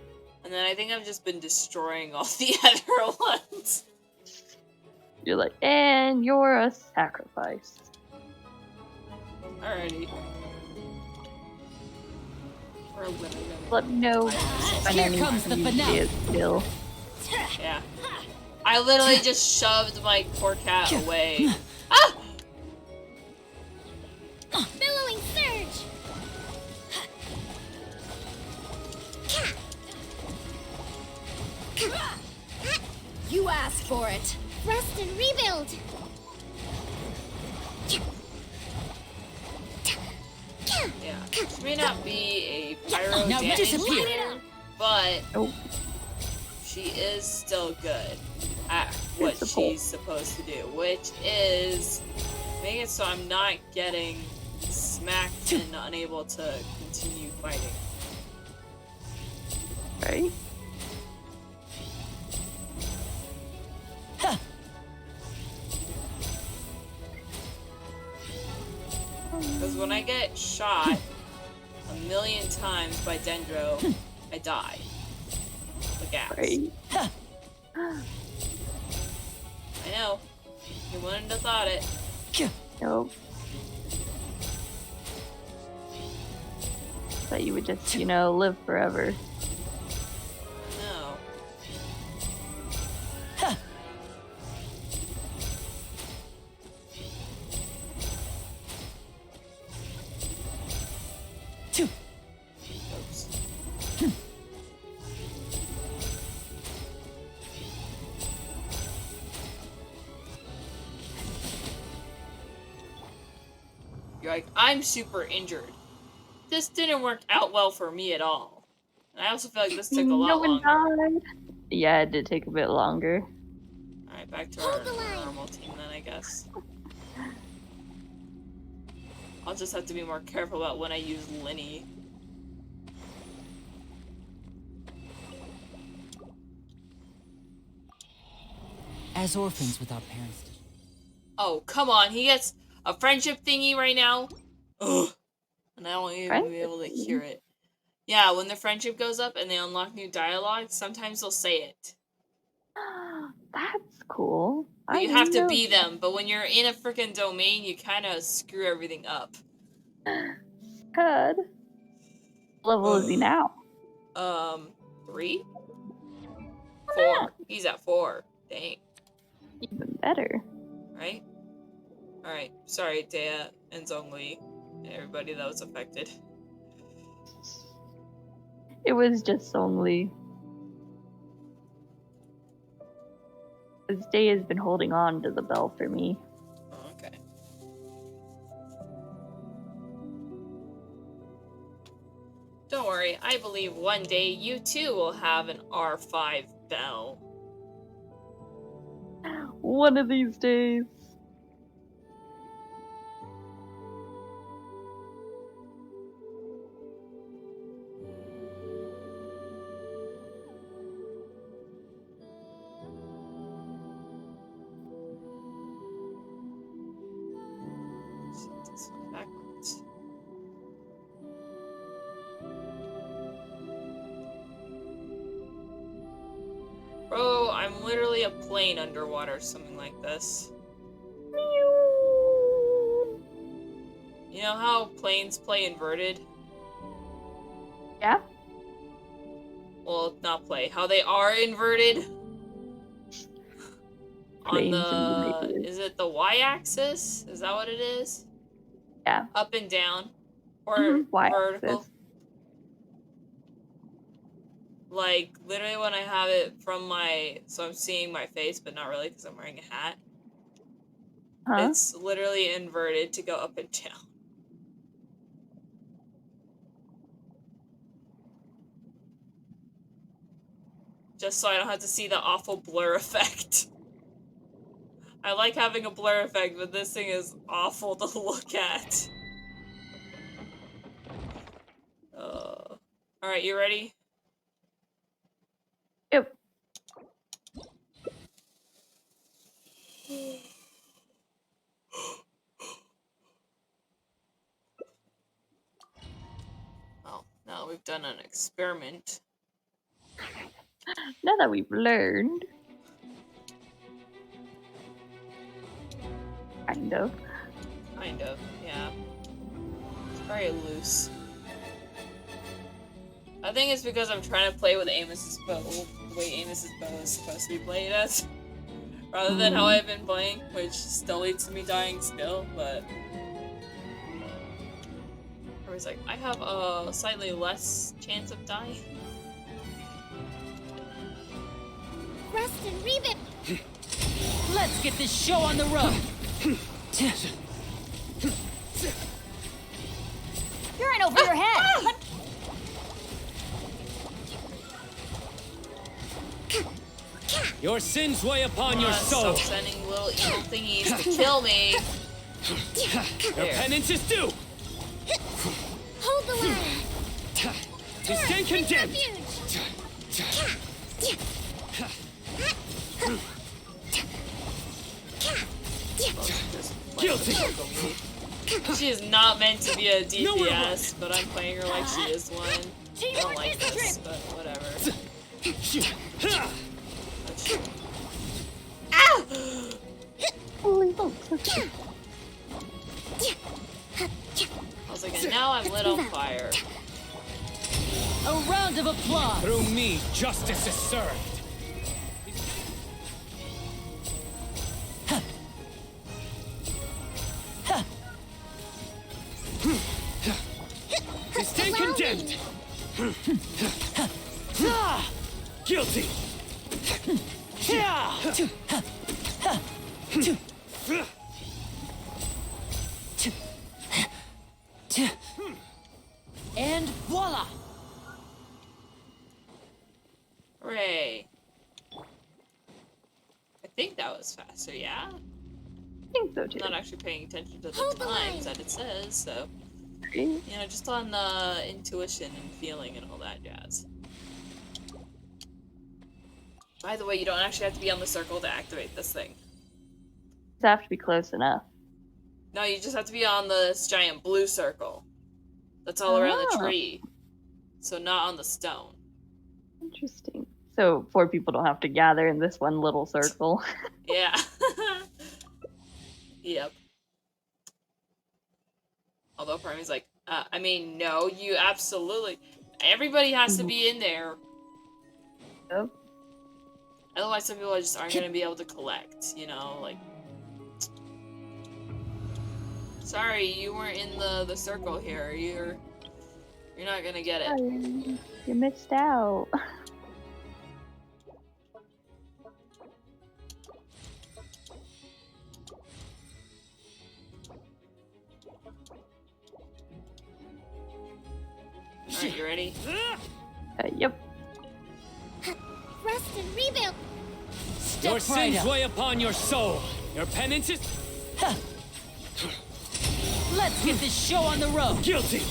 And then I think I've just been destroying all the other ones. You're like, and you're a sacrifice. Alrighty. We're a winner. Let me know when Here I need comes to the use finale. it still. Yeah. I literally just shoved my poor cat away. Ah! Billowing surge. You asked for it. Rest and rebuild. Yeah. She may not be a pyro Now damage disappear. dealer, but Nope. she is still good at what Physical. she's supposed to do, which is make it so I'm not getting smacked and unable to continue fighting. Right? Because when I get shot a million times by Dendro, I die. The gas. Right? I know. You wouldn't have thought it. Nope. That you would just, live forever. No. Oops. You're like, I'm super injured. This didn't work out well for me at all. And I also feel like this took a lot No one longer. died. Yeah, it did take a bit longer. Alright, back to our normal team then, I guess. I'll just have to be more careful about when I use Lyney. As orphans without parents. Oh, come on, he gets a friendship thingy right now? Ugh. And I won't even be able to hear it. Yeah, when the friendship goes up and they unlock new dialogue, sometimes they'll say it. That's cool. But you have to be them, but when you're in a freaking domain, you kind of screw everything up. Good. What level is he now? 3? 4. He's at 4. Dang. Even better. Right? Alright. Sorry, Dea and Zhongli. And everybody that was affected. It was just only. This day has been holding on to the bell for me. Oh, okay. Don't worry, I believe one day you too will have an R5 bell. One of these days. Set this one backwards. Bro, I'm literally a plane underwater, something like this. You know how planes play inverted? Yeah? Well, not play. How they are inverted? On Plane the... simulator. Is it the y-axis? Is that what it is? Yeah. Up and down? Or Y-axis. vertical? Like, literally when I have it from my... So I'm seeing my face, but not really because I'm wearing a hat. Huh? It's literally inverted to go up and down. Just so I don't have to see the awful blur effect. I like having a blur effect, but this thing is awful to look at. Alright, you ready? Yep. Well, now we've done an experiment. Now that we've learned. Kind of. Kind of, yeah. It's very loose. I think it's because I'm trying to play with Amos's bow, the way Amos's bow is supposed to be played as. Rather than how I've been playing, which still leads to me dying still, but... I was like, I have a slightly less chance of dying. Rest and Reben! Let's get this show on the road. You're in over your head! Your sins weigh upon your soul. Stop sending little evil thingies to kill me. Your penance is due. Hold the ladder! You stand condemned. Guilty. She is not meant to be a DPS, but I'm playing her like she is one. I don't like this, but whatever. Ah! Holy smokes. I was like, and now I'm lit on fire. A round of applause. Through me, justice is served. You stand condemned. Guilty. And voila! Hooray. I think that was faster, yeah? I think so too. I'm not actually paying attention to the Hold the times line. that it says, so... Right? You know, just on the intuition and feeling and all that jazz. By the way, you don't actually have to be on the circle to activate this thing. Just have to be close enough. No, you just have to be on this giant blue circle. That's all around the Oh. tree. So not on the stone. Interesting. So 4 people don't have to gather in this one little circle. Yeah. Yep. Although part of me's like, I mean, no, you absolutely... Everybody has to be in there. Yep. Otherwise, some people just aren't gonna be able to collect, you know, like... Sorry, you weren't in the circle here. You're not gonna get it. Oh, you missed out. Alright, you ready? Yep. Rest and rebuild. Your Step right sins up. weigh upon your soul. Your penance is Let's get this show on the road. guilty.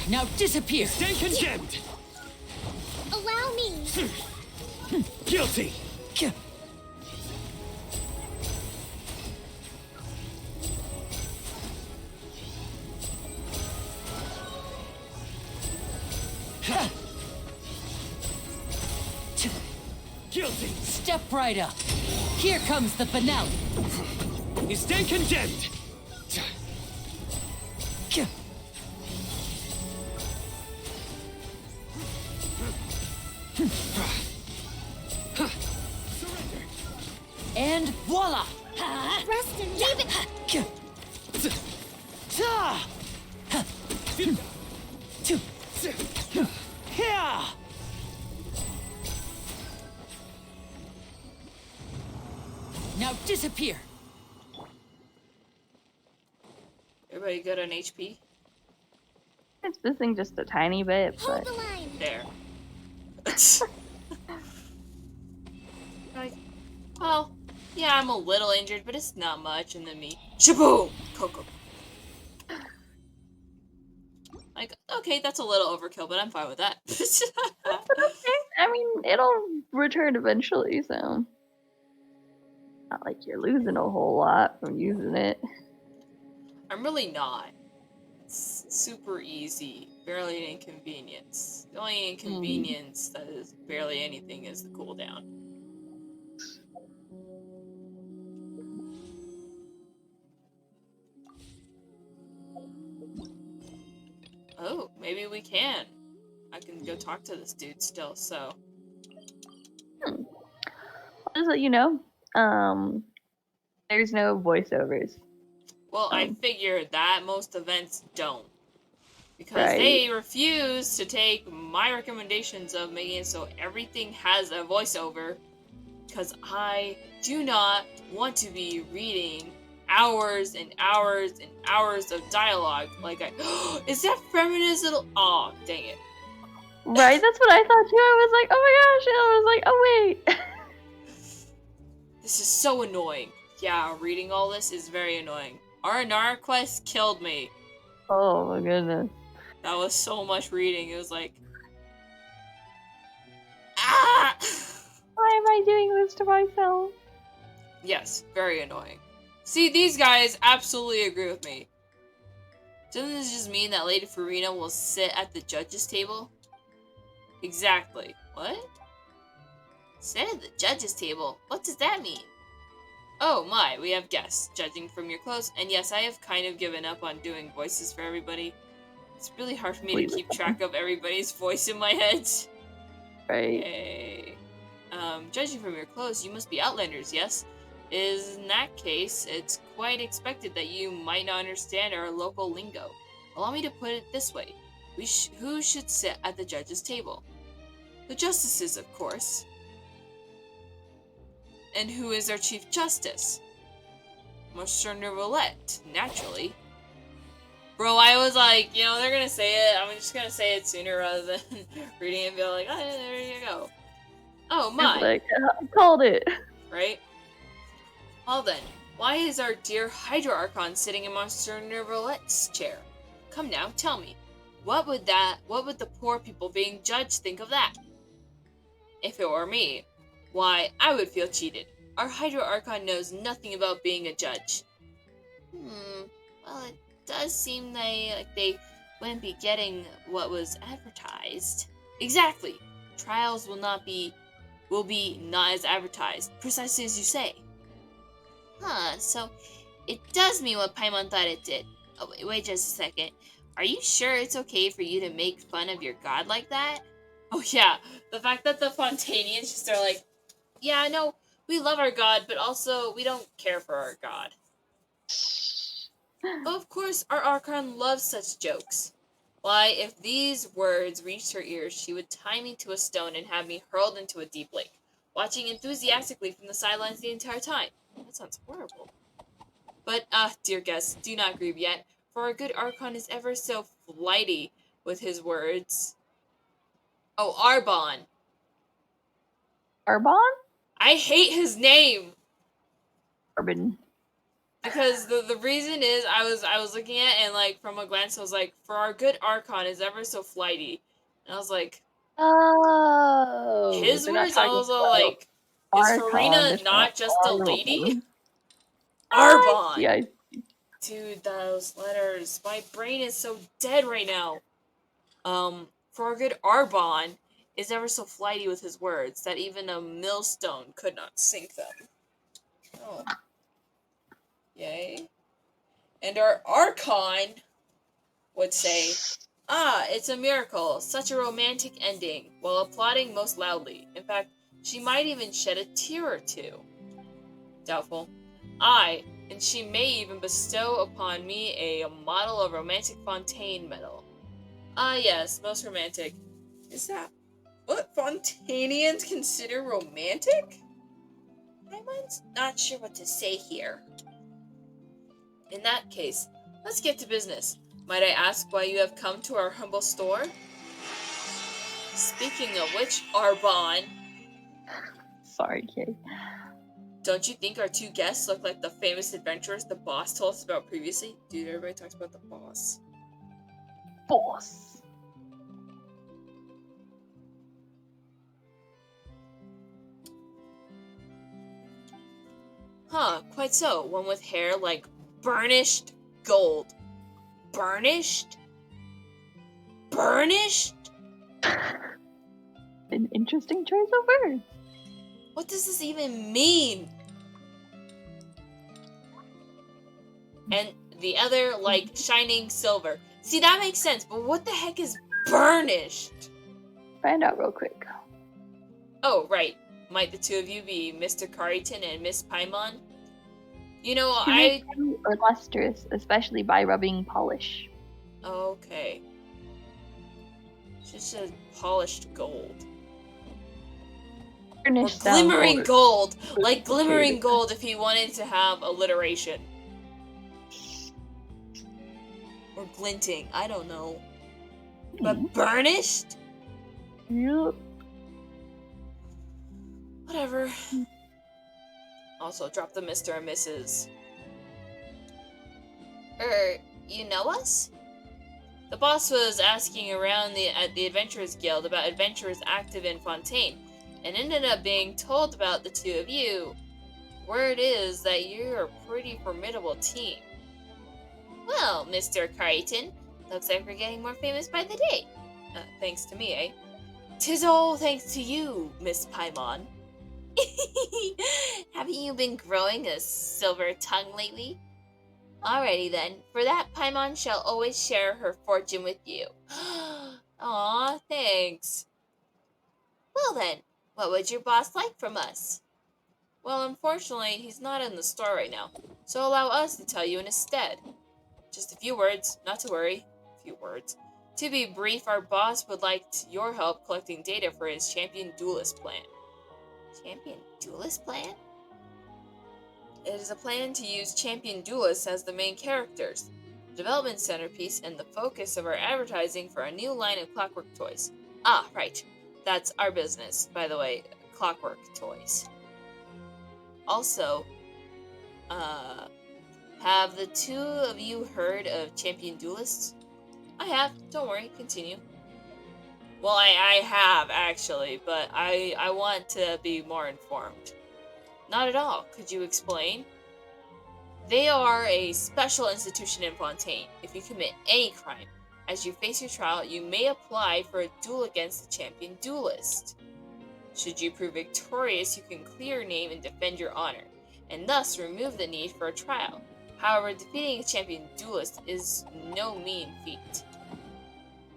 Now disappear. Stand condemned. Allow me. Guilty. Guilty. Step right up. Here comes the finale. You stand condemned. And voila! Rest and rebuild. Now disappear. Everybody good on HP? It's missing just a tiny bit, Hold but the line. There. Like, well, yeah, I'm a little injured, but it's not much, and then me. Shaboom! Coco. Like, okay, that's a little overkill, but I'm fine with that. but okay. I mean, it'll return eventually, so not like you're losing a whole lot from using it. I'm really not. It's super easy. Barely an inconvenience. The only inconvenience that is barely anything is the cooldown. Oh, maybe we can. I can go talk to this dude still, so... I'll just let you know, there's no voiceovers. Well, I figured that most events don't. Because Right. they refuse to take my recommendations of making it so everything has a voiceover. Because I do not want to be reading hours and hours and hours of dialogue. Like, is that feminist little... Aw, dang it. Right, that's what I thought too. I was like, oh my gosh, and I was like, oh wait. This is so annoying. Yeah, reading all this is very annoying. R&R quest killed me. Oh my goodness. That was so much reading. It was like... Ah! Why am I doing this to myself? Yes, very annoying. See, these guys absolutely agree with me. Doesn't this just mean that Lady Farina will sit at the judges' table? Exactly. What? Sit at the judges' table? What does that mean? Oh my, we have guests, judging from your clothes. And yes, I have kind of given up on doing voices for everybody. It's really hard for me to keep track of everybody's voice in my head. Right. Okay. Judging from your clothes, you must be Outlanders, yes? In that case, it's quite expected that you might not understand our local lingo. Allow me to put it this way. Who should sit at the judges' table? The justices, of course. And who is our Chief Justice? Monsieur Neuvillette, naturally. Bro, I was like, you know, they're gonna say it. I'm just gonna say it sooner rather than reading it and be like, oh, there you go. Oh my. Like, I called it. Right? Well then, why is our dear Hydro Archon sitting in Monsieur Neuvillette's chair? Come now, tell me. What would the poor people being judged think of that? If it were me, why, I would feel cheated. Our Hydro Archon knows nothing about being a judge. Well, it does seem like they wouldn't be getting what was advertised. Exactly. Trials will be not as advertised, precisely as you say. Huh, so it does mean what Paimon thought it did. Oh, wait just a second. Are you sure it's okay for you to make fun of your god like that? Oh yeah, the fact that the Fontainians just are like, yeah, no, we love our god, but also we don't care for our god. Of course, our Archon loves such jokes. Why, if these words reached her ears, she would tie me to a stone and have me hurled into a deep lake, watching enthusiastically from the sidelines the entire time. That sounds horrible. But, dear guests, do not grieve yet, for our good Archon is ever so flighty with his words. Oh, Arbon. Arbon? I hate his name! Arbon. Because the reason is I was looking at it and like from a glance I was like, for our good Archon is ever so flighty. And I was like, Oh. his words, I was all like, is Farina not just a lady? Arbon! Yeah. Dude, those letters. My brain is so dead right now. For our good Arbon is ever so flighty with his words that even a millstone could not sink them. Oh. Yay. And our Archon would say, ah, it's a miracle, such a romantic ending, while applauding most loudly. In fact, she might even shed a tear or two. Doubtful. Aye, and she may even bestow upon me a model of romantic Fontaine medal. Ah, yes, most romantic. Is that what Fontainians consider romantic? I'm not sure what to say here. In that case, let's get to business. Might I ask why you have come to our humble store? Speaking of which, Arbon. Sorry, Kay. Don't you think our two guests look like the famous adventurers the boss told us about previously? Dude, everybody talks about the boss. Boss. Huh, quite so. One with hair like burnished gold. Burnished? Burnished? An interesting choice of words. What does this even mean? And the other, like, shining silver. See, that makes sense, but what the heck is burnished? Find out real quick. Oh, right. Might the two of you be Mr. Carrington and Miss Paimon? You know, Or lustrous, especially by rubbing polish. Okay. She said polished gold. Or glimmering gold! Like glimmering gold if he wanted to have alliteration. Or glinting, I don't know. But burnished? Yep. Whatever. Also, drop the Mr. and Mrs. You know us? The boss was asking around at the Adventurers Guild about adventurers active in Fontaine, and ended up being told about the two of you. Word is that you're a pretty formidable team. Well, Mr. Carrington, looks like we're getting more famous by the day. Thanks to me, eh? 'Tis all thanks to you, Miss Paimon. Haven't you been growing a silver tongue lately? Alrighty then, for that Paimon shall always share her fortune with you. Aw, thanks. Well then, what would your boss like from us? Well, unfortunately, he's not in the store right now, so allow us to tell you in his stead. Just a few words, not to worry. A few words. To be brief, our boss would like your help collecting data for his Champion Duelist plan. Champion Duelist plan? It is a plan to use Champion Duelists as the main characters, the development centerpiece, and the focus of our advertising for a new line of Clockwork toys. Ah, right. That's our business, by the way, Clockwork toys. Also, have the two of you heard of Champion Duelists? I have. Don't worry. Continue. Well, I have, actually, but I want to be more informed. Not at all. Could you explain? They are a special institution in Fontaine. If you commit any crime, as you face your trial, you may apply for a duel against the Champion Duelist. Should you prove victorious, you can clear your name and defend your honor, and thus remove the need for a trial. However, defeating a champion duelist is no mean feat.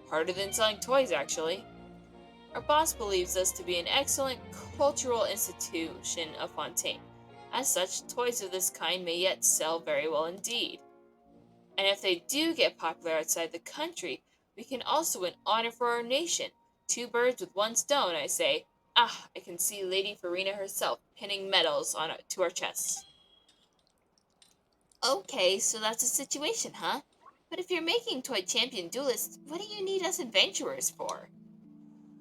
Harder than selling toys, actually. Our boss believes us to be an excellent cultural institution of Fontaine. As such, toys of this kind may yet sell very well indeed. And if they do get popular outside the country, we can also win honor for our nation. 2 birds with 1 stone, I say. Ah, I can see Lady Farina herself pinning medals to our chests. Okay, so that's the situation, huh? But if you're making toy champion duelists, what do you need us adventurers for?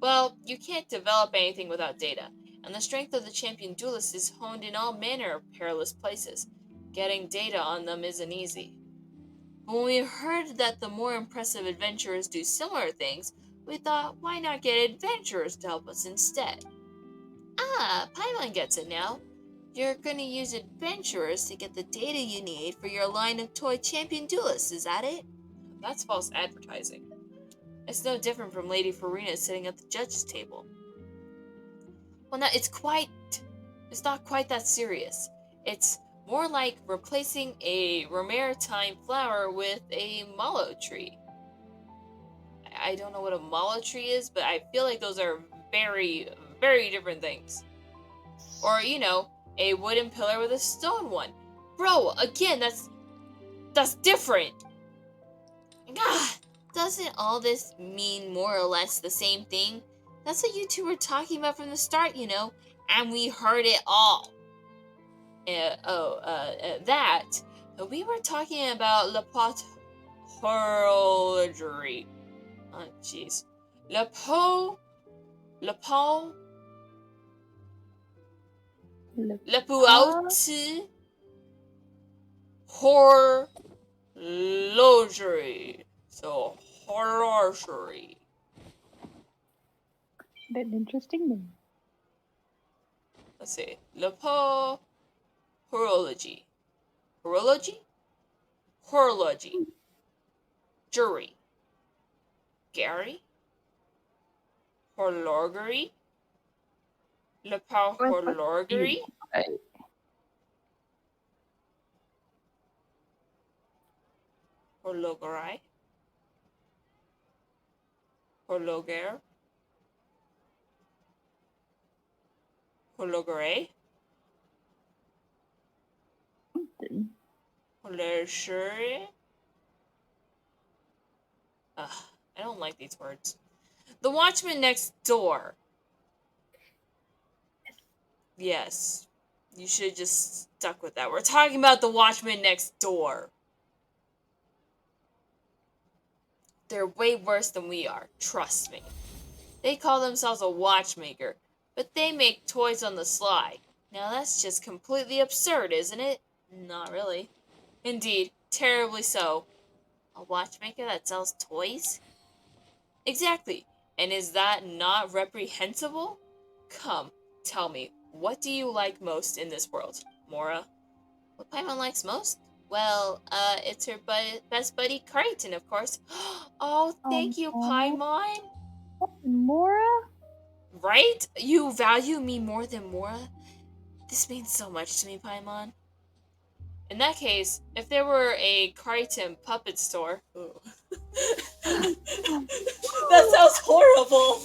Well, you can't develop anything without data, and the strength of the champion duelist is honed in all manner of perilous places. Getting data on them isn't easy. But when we heard that the more impressive adventurers do similar things, we thought, why not get adventurers to help us instead? Ah, Paimon gets it now. You're gonna use adventurers to get the data you need for your line of toy champion duelists, is that it? That's false advertising. It's no different from Lady Farina sitting at the judge's table. Well, no, it's not quite that serious. It's more like replacing a romaritime flower with a mallow tree. I don't know what a mallow tree is, but I feel like those are very, very different things. Or, a wooden pillar with a stone one. Bro, again, that's different. God, doesn't all this mean more or less the same thing? That's what you two were talking about from the start, and we heard it all. That we were talking about Le Pot horologery. Oh, jeez. Le Pot horologery. So, horologery. An interesting name. Let's see. Le Pot horology. Horology? Horology. Jury. Gary? Horologery? Le Pot horologery? Right. Horlogerai? Horloger? Horlogere? Horlogerie? Ugh, I don't like these words. The Watchman Next Door. Yes. You should have just stuck with that. We're talking about the Watchman Next Door. They're way worse than we are. Trust me. They call themselves a watchmaker, but they make toys on the sly. Now that's just completely absurd, isn't it? Not really. Indeed, terribly so. A watchmaker that sells toys? Exactly. And is that not reprehensible? Come, tell me, what do you like most in this world, Mora? What Paimon likes most? Well, it's her best buddy, Crichton, of course. Oh, thank you, Paimon. Mora? Right? You value me more than Mora? This means so much to me, Paimon. In that case, if there were a Crichton puppet store... That sounds horrible!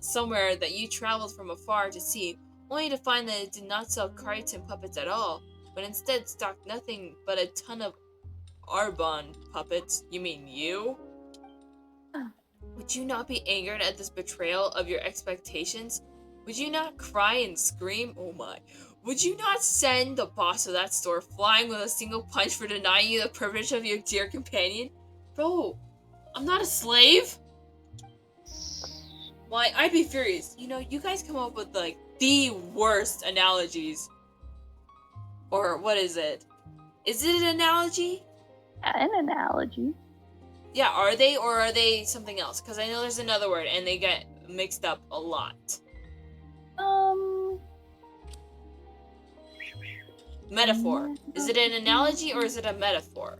Somewhere that you traveled from afar to see, only to find that it did not sell Crichton puppets at all, but instead stocked nothing but a ton of Arbonne puppets. You mean you? Would you not be angered at this betrayal of your expectations? Would you not cry and scream? Oh my. Would you not send the boss of that store flying with a single punch for denying you the privilege of your dear companion? Bro, I'm not a slave. Why, I'd be furious. You guys come up with, the worst analogies. Or, what is it? Is it an analogy? An analogy. Yeah, are they, or are they something else? Because I know there's another word, and they get mixed up a lot. Metaphor. Is it an analogy, or is it a metaphor?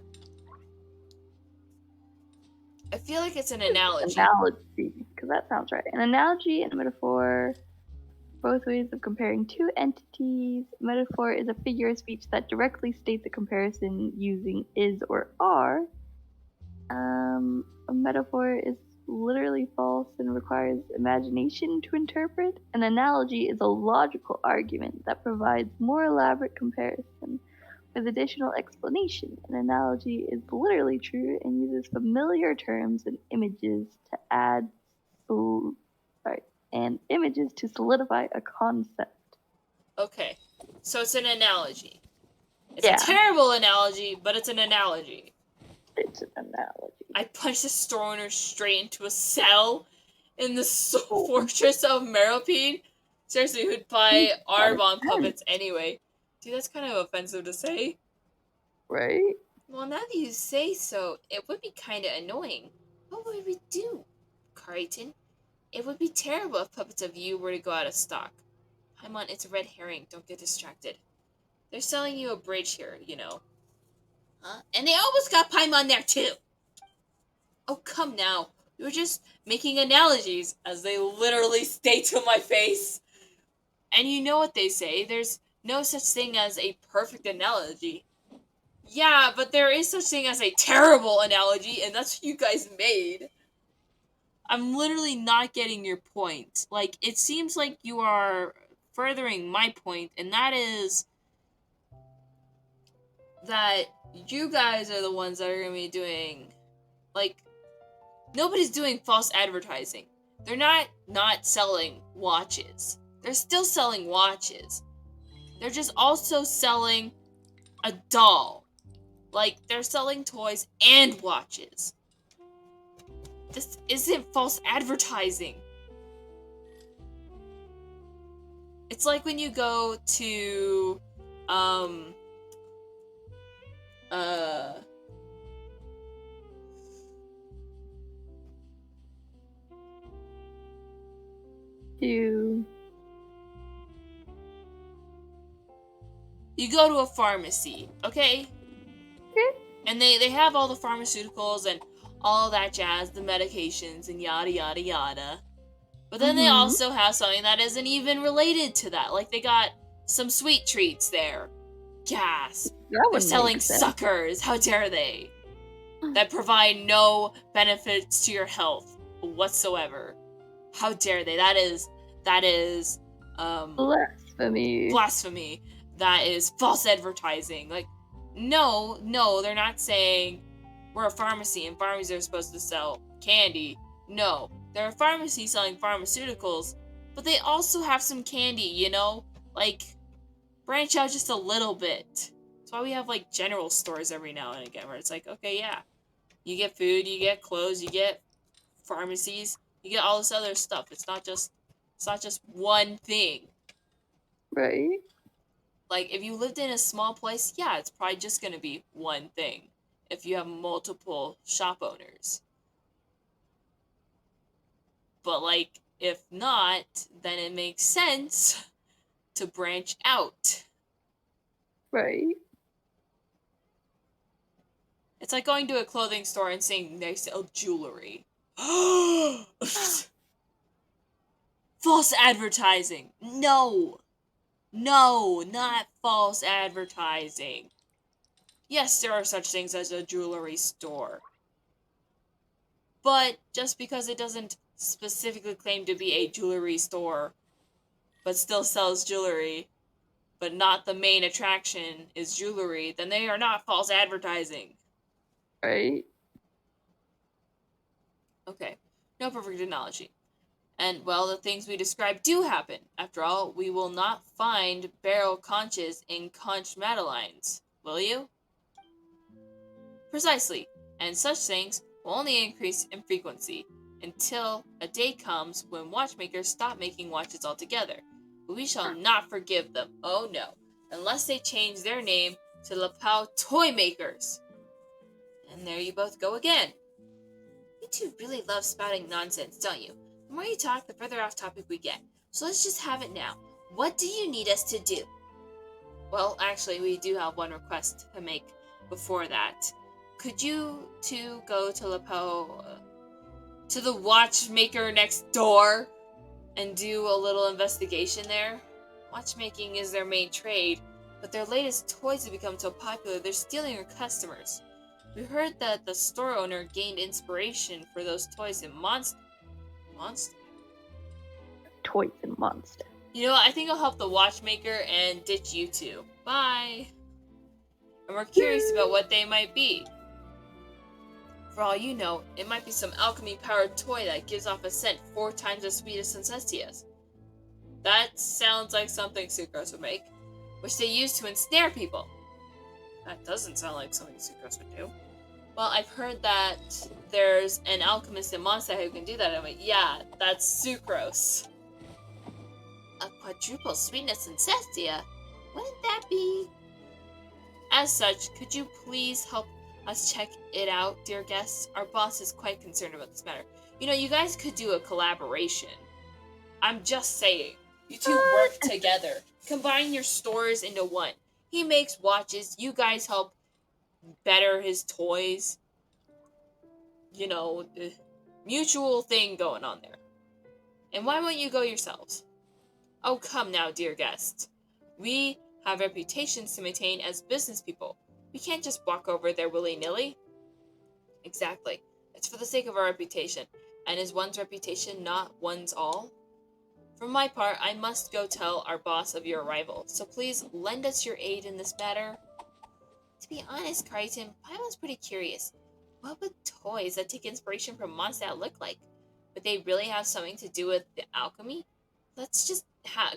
I feel like it's an analogy. Analogy, because that sounds right. An analogy and a metaphor. both ways of comparing two entities. A metaphor is a figure of speech that directly states a comparison using is or are. A metaphor is literally false and requires imagination to interpret. An analogy is a logical argument that provides more elaborate comparison with additional explanation. An analogy is literally true and uses familiar terms and images to solidify a concept. Okay, so it's an analogy. It's Yeah. a terrible analogy, but it's an analogy. It's an analogy. I punched a store owner straight into a cell in the fortress of Meropide. Seriously, who'd buy Arbonne puppets anyway? Dude, that's kind of offensive to say. Right? Well, now that you say so, it would be kind of annoying. What would we do, Carrington? It would be terrible if puppets of you were to go out of stock. Paimon, it's a red herring. Don't get distracted. They're selling you a bridge here, you know. Huh? And they almost got Paimon there, too. Oh, come now. You were just making analogies, as they literally state to my face. And you know what they say. There's no such thing as a perfect analogy. Yeah, but there is such thing as a terrible analogy, and that's what you guys made. I'm literally not getting your point. Like, it seems like you are furthering my point, and that is that you guys are the ones that are going to be doing, like, nobody's doing false advertising. They're not selling watches. They're still selling watches. They're just also selling a doll. Like, they're selling toys and watches. This isn't false advertising. It's like when you go to, You go to a pharmacy, okay? And they have all the pharmaceuticals and all that jazz, the medications and yada yada yada. But then they also have something that isn't even related to that. Like, they got some sweet treats there. Gas. They're selling suckers. How dare they? That provide no benefits to your health whatsoever. How dare they? That is blasphemy. Blasphemy. That is false advertising. Like, no, they're not saying we're a pharmacy and pharmacies are supposed to sell candy. No, they're a pharmacy selling pharmaceuticals, but they also have some candy, you know? Like, branch out just a little bit. That's why we have, like, general stores every now and again, where it's like, okay, yeah, you get food, you get clothes, you get pharmacies, you get all this other stuff. It's not just one thing. Right. Like, if you lived in a small place, yeah, it's probably just gonna be one thing. If you have multiple shop owners. But, like, if not, then it makes sense to branch out. Right. It's like going to a clothing store and saying they sell jewelry. False advertising. No, not false advertising. Yes, there are such things as a jewelry store. But just because it doesn't specifically claim to be a jewelry store, but still sells jewelry, but not the main attraction is jewelry, then they are not false advertising. Right. Okay, no perfect analogy. And, well, the things we described do happen. After all, we will not find barrel conches in conch madeleines, will you? Precisely, and such things will only increase in frequency, until a day comes when watchmakers stop making watches altogether. But we shall not forgive them, oh no, unless they change their name to Lapau Toy Makers. And there you both go again. You two really love spouting nonsense, don't you? The more you talk, the further off topic we get. So let's just have it now. What do you need us to do? Well, actually, we do have one request to make before that. Could you two go to Lapau, to the watchmaker next door, and do a little investigation there. Watchmaking is their main trade, but their latest toys have become so popular they're stealing our customers. We heard that the store owner gained inspiration for those toys in Monster. Toys and monster. You know what? I think I'll help the watchmaker and ditch you two. Bye. And we're curious about what they might be. For all you know, it might be some alchemy-powered toy that gives off a scent 4 times as sweet as Suncestia's. That sounds like something Sucrose would make, which they use to ensnare people. That doesn't sound like something Sucrose would do. Well, I've heard that there's an alchemist in Mondstadt who can do that. I'm like, yeah, that's Sucrose. A quadruple sweetness Suncestia? Wouldn't that be? As such, could you please help us check it out, dear guests? Our boss is quite concerned about this matter. You know, you guys could do a collaboration. I'm just saying. You two work together. Combine your stores into one. He makes watches. You guys help better his toys. You know, the mutual thing going on there. And why won't you go yourselves? Oh, come now, dear guests. We have reputations to maintain as business people. We can't just walk over there willy-nilly. Exactly. It's for the sake of our reputation. And is one's reputation not one's all? For my part, I must go tell our boss of your arrival, so please lend us your aid in this matter. To be honest, Crichton, I was pretty curious. What would toys that take inspiration from Mondstadt look like? Would they really have something to do with the alchemy? Let's just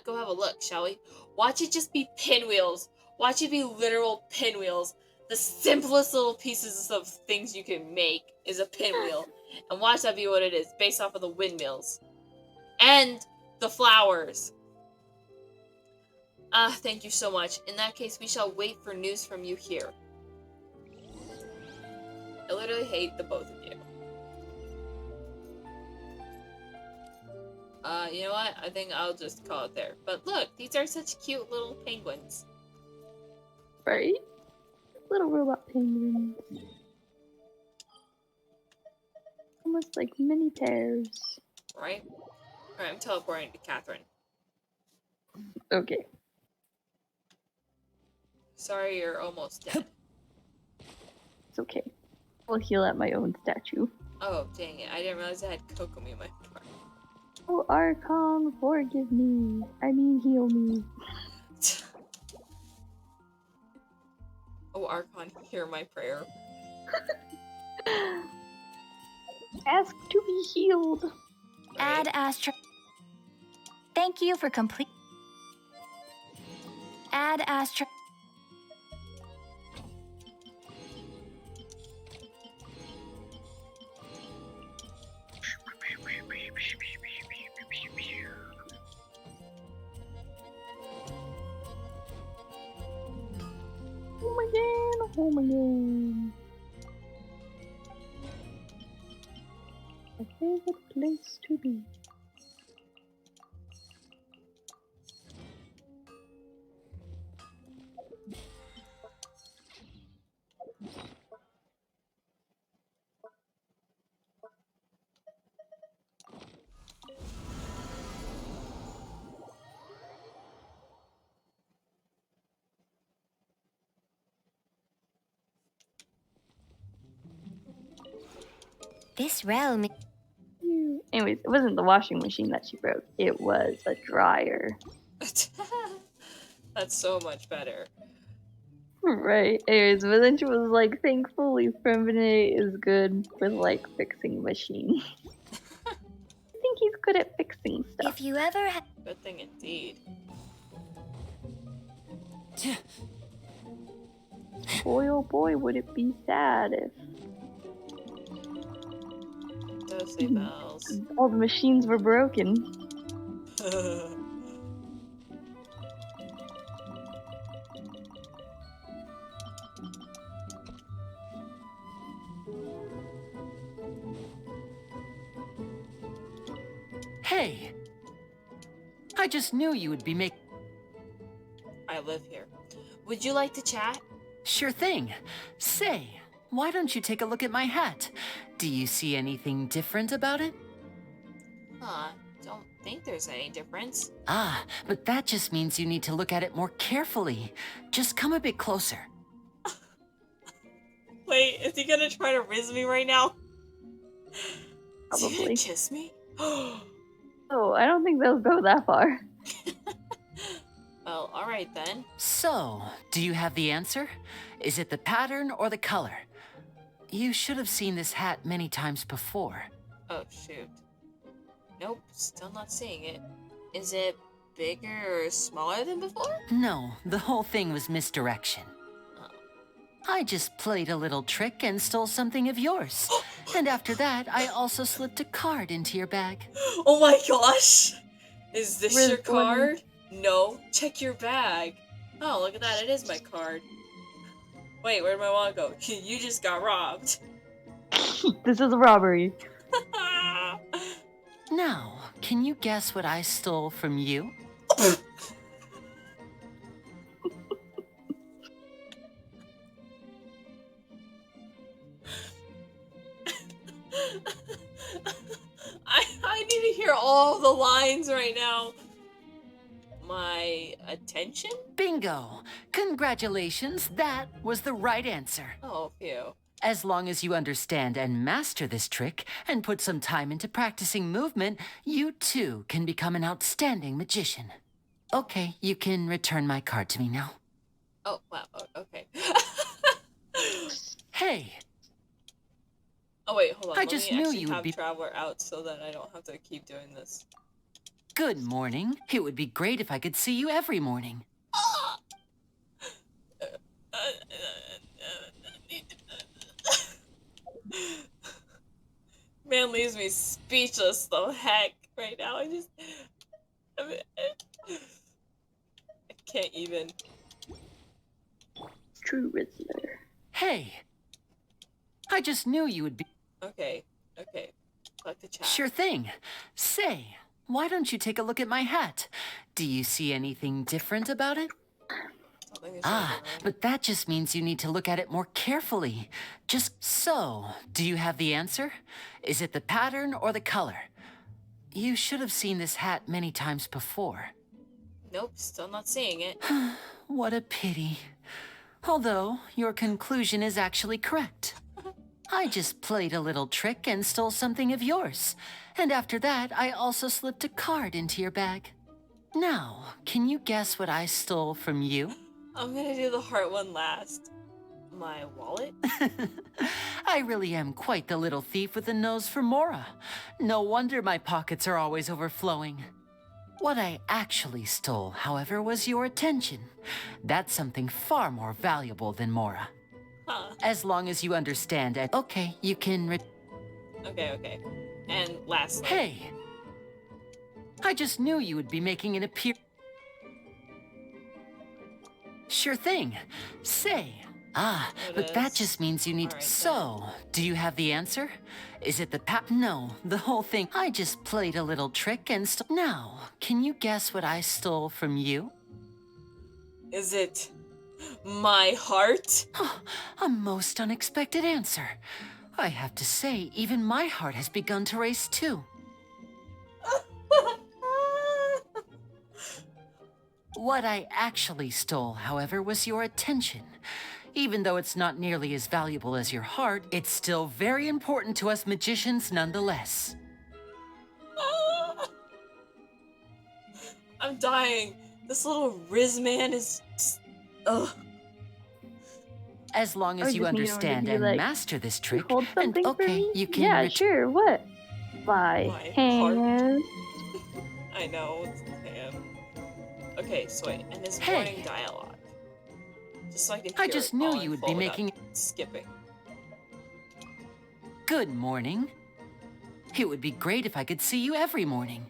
go have a look, shall we? Watch it just be pinwheels. Watch it be literal pinwheels. The simplest little pieces of things you can make is a pinwheel. And watch that be what it is, based off of the windmills. And the flowers. Thank you so much. In that case, we shall wait for news from you here. I literally hate the both of you. You know what? I think I'll just call it there. But look, these are such cute little penguins. Right? Little robot penguins. Almost like mini pears. Right? Alright, I'm teleporting to Catherine. Okay. Sorry, you're almost dead. It's okay. I'll heal at my own statue. Oh, dang it. I didn't realize I had Kokomi in my car. Oh, Archon, forgive me. I mean, heal me. Oh, Archon, hear my prayer. Ask to be healed. Right. Add Astra. Thank you for complete. Add Astra. Home again. My favorite place to be. This realm. Anyways, it wasn't the washing machine that she broke. It was a dryer. That's so much better. Right. Anyways, but then she was like, thankfully, Fremine is good for like fixing machines. I think he's good at fixing stuff. If you ever Good thing indeed. Boy, oh boy, would it be sad if Those say bells. all the machines were broken. Hey! I just knew you would be I live here. Would you like to chat? Sure thing. Say, why don't you take a look at my hat? Do you see anything different about it? Huh, don't think there's any difference. Ah, but that just means you need to look at it more carefully. Just come a bit closer. Wait, is he gonna try to riz me right now? Is he gonna Probably. kiss me? Oh, I don't think they'll go that far. Well, alright then. So, do you have the answer? Is it the pattern or the color? You should have seen this hat many times before. Oh, shoot. Nope, still not seeing it. Is it bigger or smaller than before? No, the whole thing was misdirection. Oh. I just played a little trick and stole something of yours. And after that, I also slipped a card into your bag. Oh my gosh! Is this Riz your one. card? No, check your bag. Oh, look at that, it is my card. Wait, where'd my wallet go? You just got robbed. This is a robbery. Now, can you guess what I stole from you? I need to hear all the lines right now. My attention? Bingo! Congratulations, that was the right answer. Oh, phew. As long as you understand and master this trick and put some time into practicing movement, you too can become an outstanding magician. Okay, you can return my card to me now. Oh, wow, okay. Hey, Oh, wait, hold on. I Let just me knew actually you would have be- Traveler out so that I don't have to keep doing this. good morning. It would be great if I could see you every morning. Man leaves me speechless, the heck, right now. I can't even. True Rizzler. Hey, I just knew you would be- Okay. Collect the chat. Sure thing. Say, why don't you take a look at my hat? Do you see anything different about it? Something is Ah, wrong. but that just means you need to look at it more carefully. Just so, do you have the answer? Is it the pattern or the color? You should have seen this hat many times before. Nope, still not seeing it. What a pity. Although, your conclusion is actually correct. I just played a little trick and stole something of yours. And after that, I also slipped a card into your bag. Now, can you guess what I stole from you? I'm gonna do the heart one last. My wallet? I really am quite the little thief with a nose for Mora. No wonder my pockets are always overflowing. What I actually stole, however, was your attention. That's something far more valuable than Mora. Huh. As long as you understand it. Okay, you can Okay. And lastly. Hey! I just knew you would be making an appearance. Sure thing. Say. Ah, There it but that is. just means you need... All right, So, do you have the answer? Is it the No, the whole thing. I just played a little trick and Now, can you guess what I stole from you? Is it my heart? A most unexpected answer. I have to say, even my heart has begun to race too. What I actually stole, however, was your attention. Even though it's not nearly as valuable as your heart, it's still very important to us magicians nonetheless. I'm dying. This little Riz man is. Ugh. As long I as you just need to understand be and like, master this You trick, hold and something for okay, me? you can Yeah, sure. What? My My hand. I know. Damn. Okay, so wait, and this Hey. morning dialogue. Just so I can hear I just it knew all you in would full be without making... skipping. Good morning. It would be great if I could see you every morning.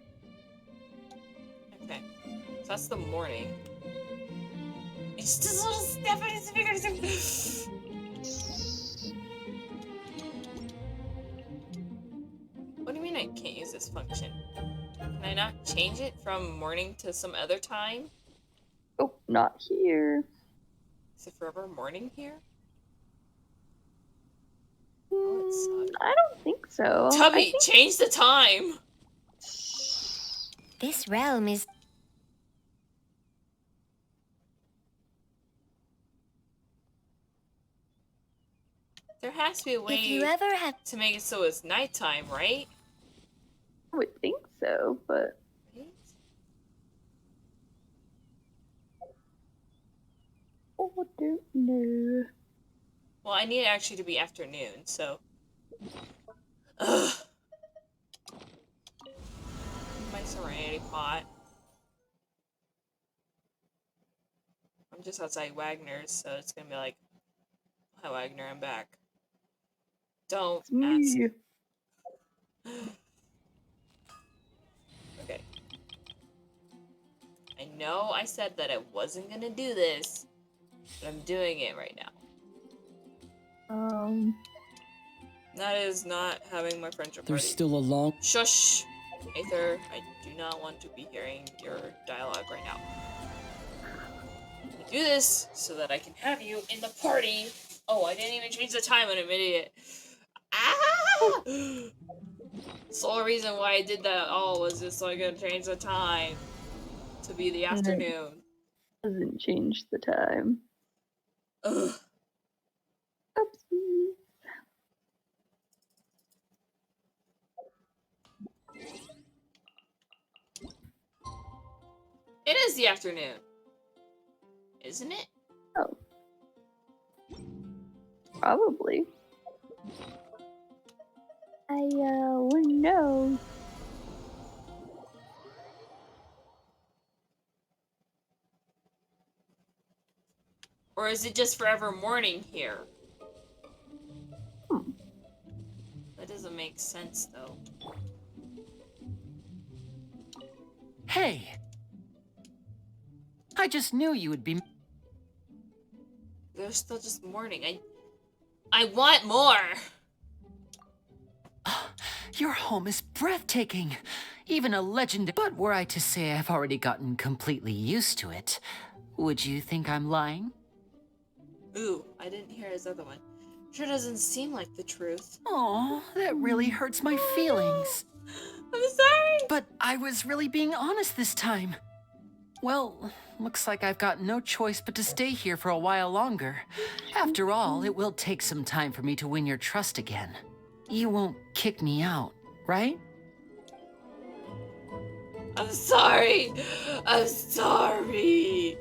Okay. So that's the morning. It's just a little step in his fingers. What do you mean I can't use this function? Can I not change it from morning to some other time? Oh, not here. Is it forever morning here? Oh, it sucks. I don't think so. I Tubby, think change the time! This realm is... There has to be a way If you ever have... to make it so it's nighttime, right? I would think so, but Right? oh, I don't know. Well, I need it actually to be afternoon, so. Ugh. My serenity pot. I'm just outside Wagner's, so it's gonna be like, hi Wagner, I'm back. Don't It's me. ask. Okay. I know I said that I wasn't gonna do this, but I'm doing it right now. That is not having my friendship There's party. still a long... Shush! Aether, I do not want to be hearing your dialogue right now. I do this so that I can have you in the party. Oh, I didn't even change the time, I'm an idiot. Ah! The sole reason why I did that all was just so I could change the time to be the afternoon. Doesn't change the time. Ugh. Oopsie. It is the afternoon. Isn't it? Oh. Probably. Wouldn't know. Or is it just forever morning here? That doesn't make sense, though. Hey! I just knew you would be... They're still just morning. I want more! Your home is breathtaking. Even a legend... But were I to say I've already gotten completely used to it, would you think I'm lying? Ooh, I didn't hear his other one. Sure doesn't seem like the truth. Oh, that really hurts my feelings. I'm sorry! But I was really being honest this time. Well, looks like I've got no choice but to stay here for a while longer. After all, it will take some time for me to win your trust again. You won't kick me out, right? I'm sorry! I'm sorry!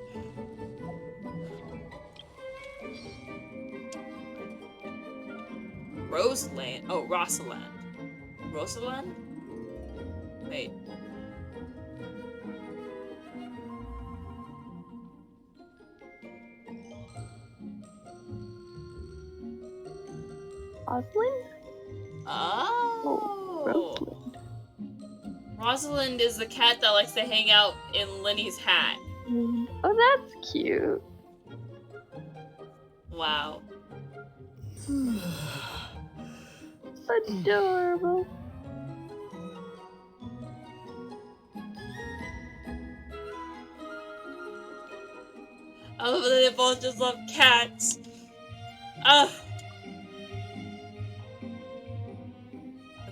Roseland? Oh, Rosalind. Rosalind? Wait. Rosalind? Oh. Rosalind. Rosalind is the cat that likes to hang out in Lyney's hat. Oh, that's cute. Wow. Adorable. I love that they both just love cats. Ugh.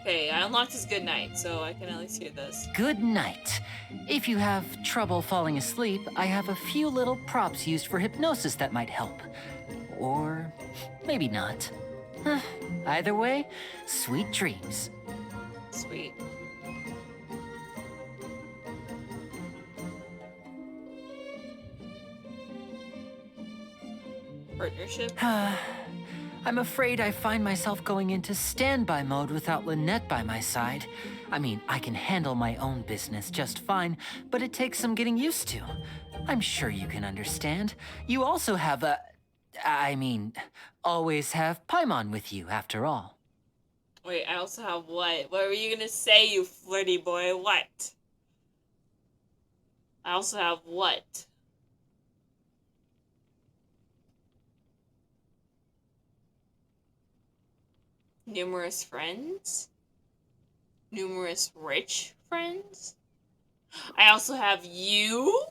Okay, I unlocked his good night, so I can at least hear this. Good night. If you have trouble falling asleep, I have a few little props used for hypnosis that might help. Or maybe not. Either way, sweet dreams. Sweet. Partnership? I'm afraid I find myself going into standby mode without Lynette by my side. I mean, I can handle my own business just fine, but it takes some getting used to. I'm sure you can understand. You also have always have Paimon with you, after all. Wait, I also have what? What were you gonna say, you flirty boy? What? I also have what? Numerous friends? Numerous rich friends? I also have you?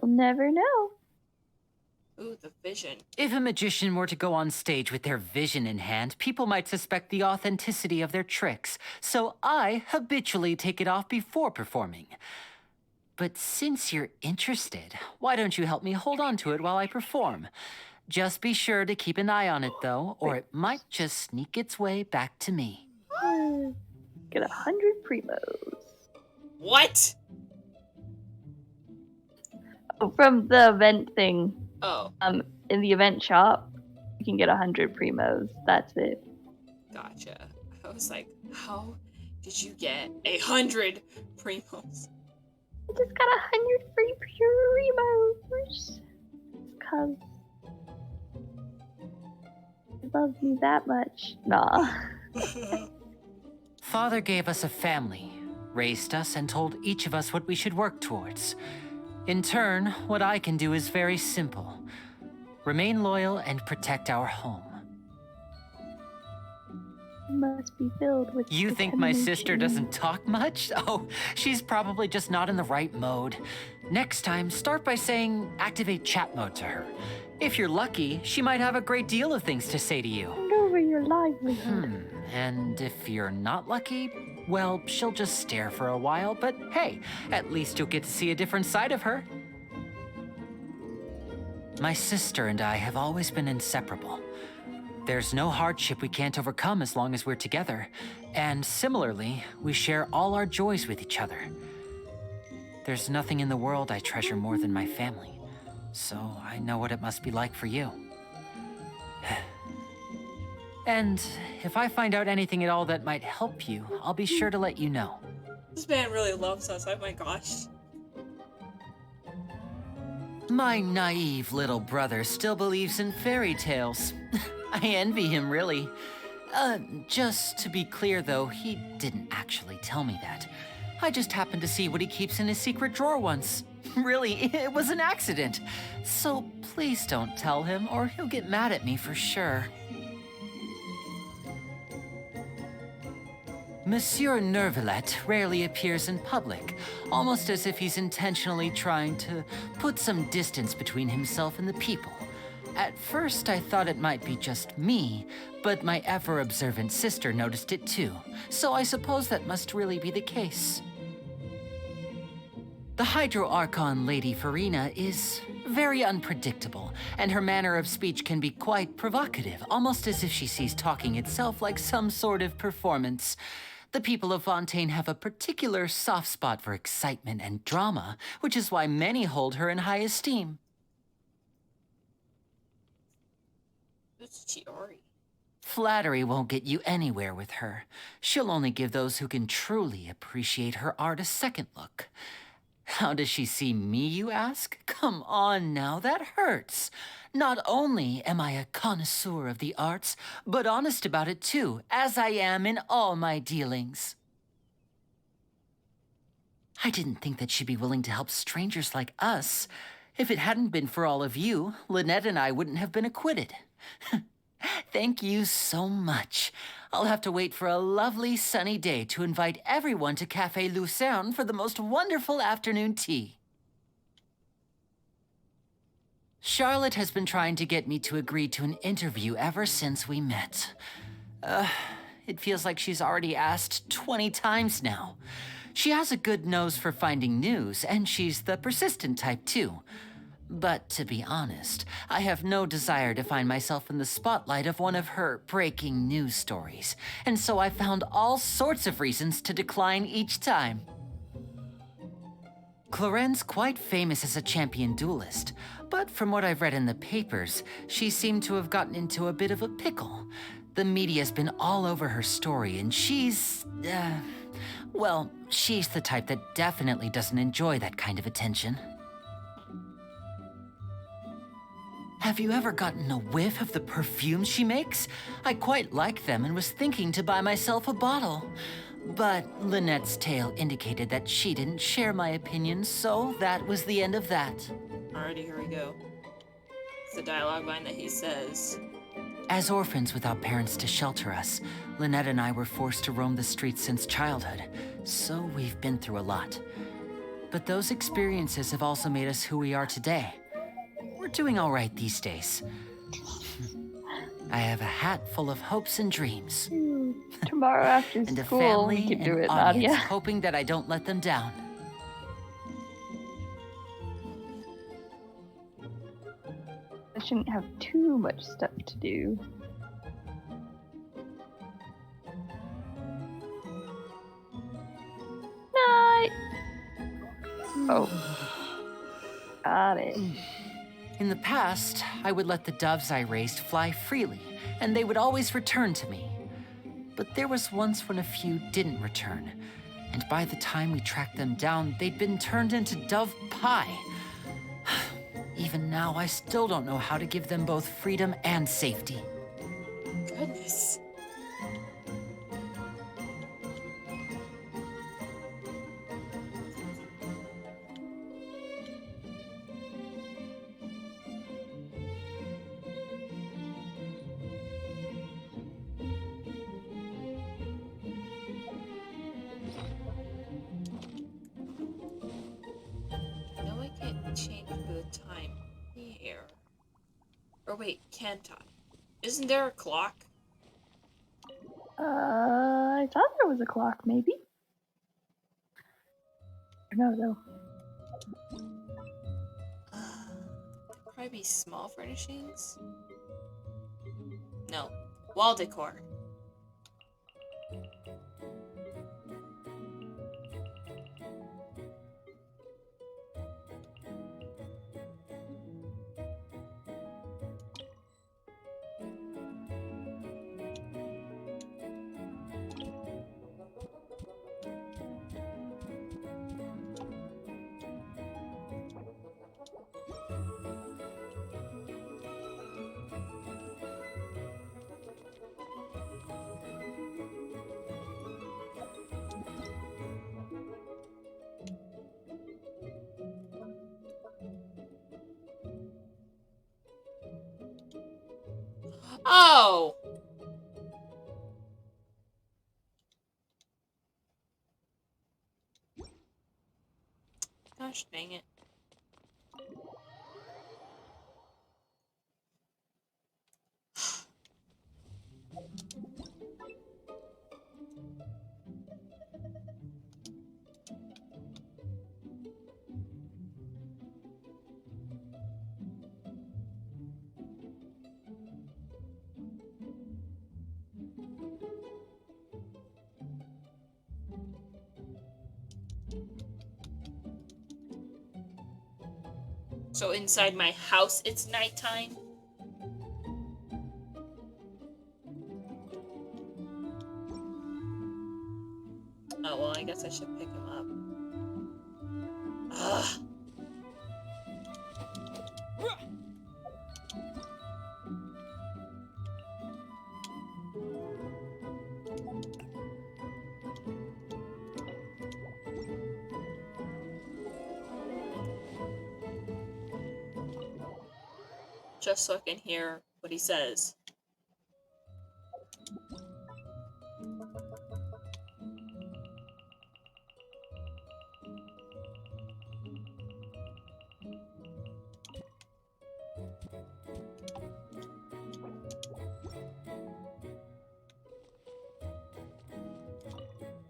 We'll never know. Ooh, Ooh, the vision. If a magician were to go on stage with their vision in hand, people might suspect the authenticity of their tricks, so I habitually take it off before performing. But since you're interested, why don't you help me hold on to it while I perform? Just be sure to keep an eye on it, though, or it might just sneak its way back to me. Get 100 primos. What? Oh, from the event thing. Oh. In the event shop, you can get 100 primos. That's it. Gotcha. I was like, how did you get 100 primos? I just got 100 free primos. Cause he loves me that much. Nah. Father gave us a family, raised us, and told each of us what we should work towards. In turn, what I can do is very simple. Remain loyal and protect our home. It must be filled with You think my sister determination. doesn't talk much? Oh, she's probably just not in the right mode. Next time, start by saying activate chat mode to her. If you're lucky, she might have a great deal of things to say to you. Hand over your livelihood. And if you're not lucky, well, she'll just stare for a while, but hey, at least you'll get to see a different side of her. My sister and I have always been inseparable. There's no hardship we can't overcome as long as we're together. And similarly, we share all our joys with each other. There's nothing in the world I treasure more than my family. So I know what it must be like for you. And if I find out anything at all that might help you, I'll be sure to let you know. This man really loves us. Oh my gosh. My naive little brother still believes in fairy tales. I envy him, really. Just to be clear, though, he didn't actually tell me that. I just happened to see what he keeps in his secret drawer once. Really, it was an accident. So please don't tell him, or he'll get mad at me for sure. Monsieur Nervalet rarely appears in public, almost as if he's intentionally trying to put some distance between himself and the people. At first, I thought it might be just me, but my ever-observant sister noticed it too, so I suppose that must really be the case. The Hydro Archon Lady Farina is very unpredictable, and her manner of speech can be quite provocative, almost as if she sees talking itself like some sort of performance. The people of Fontaine have a particular soft spot for excitement and drama, which is why many hold her in high esteem. Who's Chiori? Flattery won't get you anywhere with her. She'll only give those who can truly appreciate her art a second look. How does she see me, you ask? Come on now, that hurts. Not only am I a connoisseur of the arts, but honest about it too, as I am in all my dealings. I didn't think that she'd be willing to help strangers like us. If it hadn't been for all of you, Lynette and I wouldn't have been acquitted. Thank you so much. I'll have to wait for a lovely sunny day to invite everyone to Café Lucerne for the most wonderful afternoon tea. Charlotte has been trying to get me to agree to an interview ever since we met. It feels like she's already asked 20 times now. She has a good nose for finding news, and she's the persistent type too. But to be honest, I have no desire to find myself in the spotlight of one of her breaking news stories, and so I found all sorts of reasons to decline each time. Cloren's quite famous as a champion duelist, but from what I've read in the papers, she seemed to have gotten into a bit of a pickle. The media's been all over her story, and she's the type that definitely doesn't enjoy that kind of attention. Have you ever gotten a whiff of the perfumes she makes? I quite like them and was thinking to buy myself a bottle. But Lynette's tale indicated that she didn't share my opinion, so that was the end of that. Alrighty, here we go. It's the dialogue line that he says. As orphans without parents to shelter us, Lynette and I were forced to roam the streets since childhood, so we've been through a lot. But those experiences have also made us who we are today. We're we're doing all right these days. I have a hat full of hopes and dreams. Tomorrow after And a school, family we can and do it, audience Nadia. hoping that I don't let them down. I shouldn't have too much stuff to do. Night! Oh. Got it. In the past, I would let the doves I raised fly freely, and they would always return to me. But there was once when a few didn't return, and by the time we tracked them down, they'd been turned into dove pie. Even now, I still don't know how to give them both freedom and safety. Goodness. No, I can't change for the time here. Or wait, can't I? Isn't there a clock? I thought there was a clock, maybe. No, though. Probably be small furnishings? No. Wall decor. Oh! Gosh dang it. So inside my house, it's nighttime? Oh, well, I guess I should pick him up. Ugh. Just so I can hear what he says.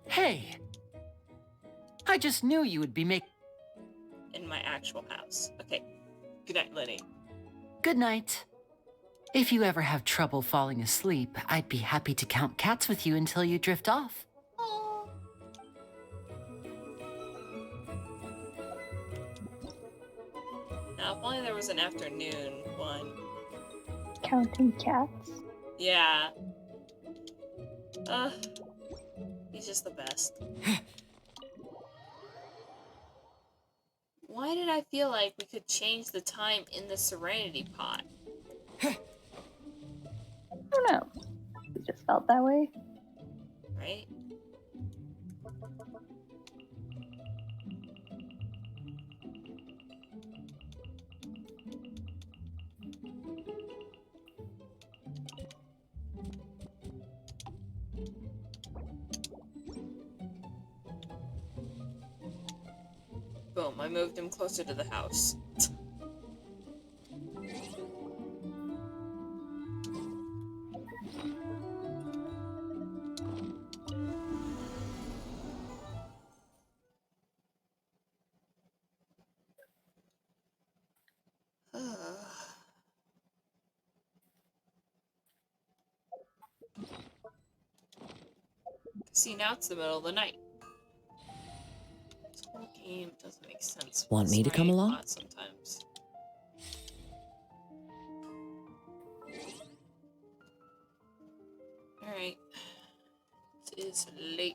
Hey! I just knew you would be In my actual house. Okay. Good night, Lyney. Good night. If you ever have trouble falling asleep, I'd be happy to count cats with you until you drift off. Aww. Now, if only there was an afternoon one. Counting cats. Yeah. He's just the best. Why did I feel like we could change the time in the Serenity Pot? I don't know. It just felt that way. Right? Boom, I moved him closer to the house. See, now it's the middle of the night. This whole game doesn't make sense. Want me to come along? Sometimes. Alright. It is late.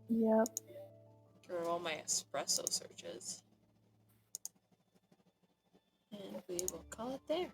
Yep. Get rid of all my espresso searches. And we will call it there.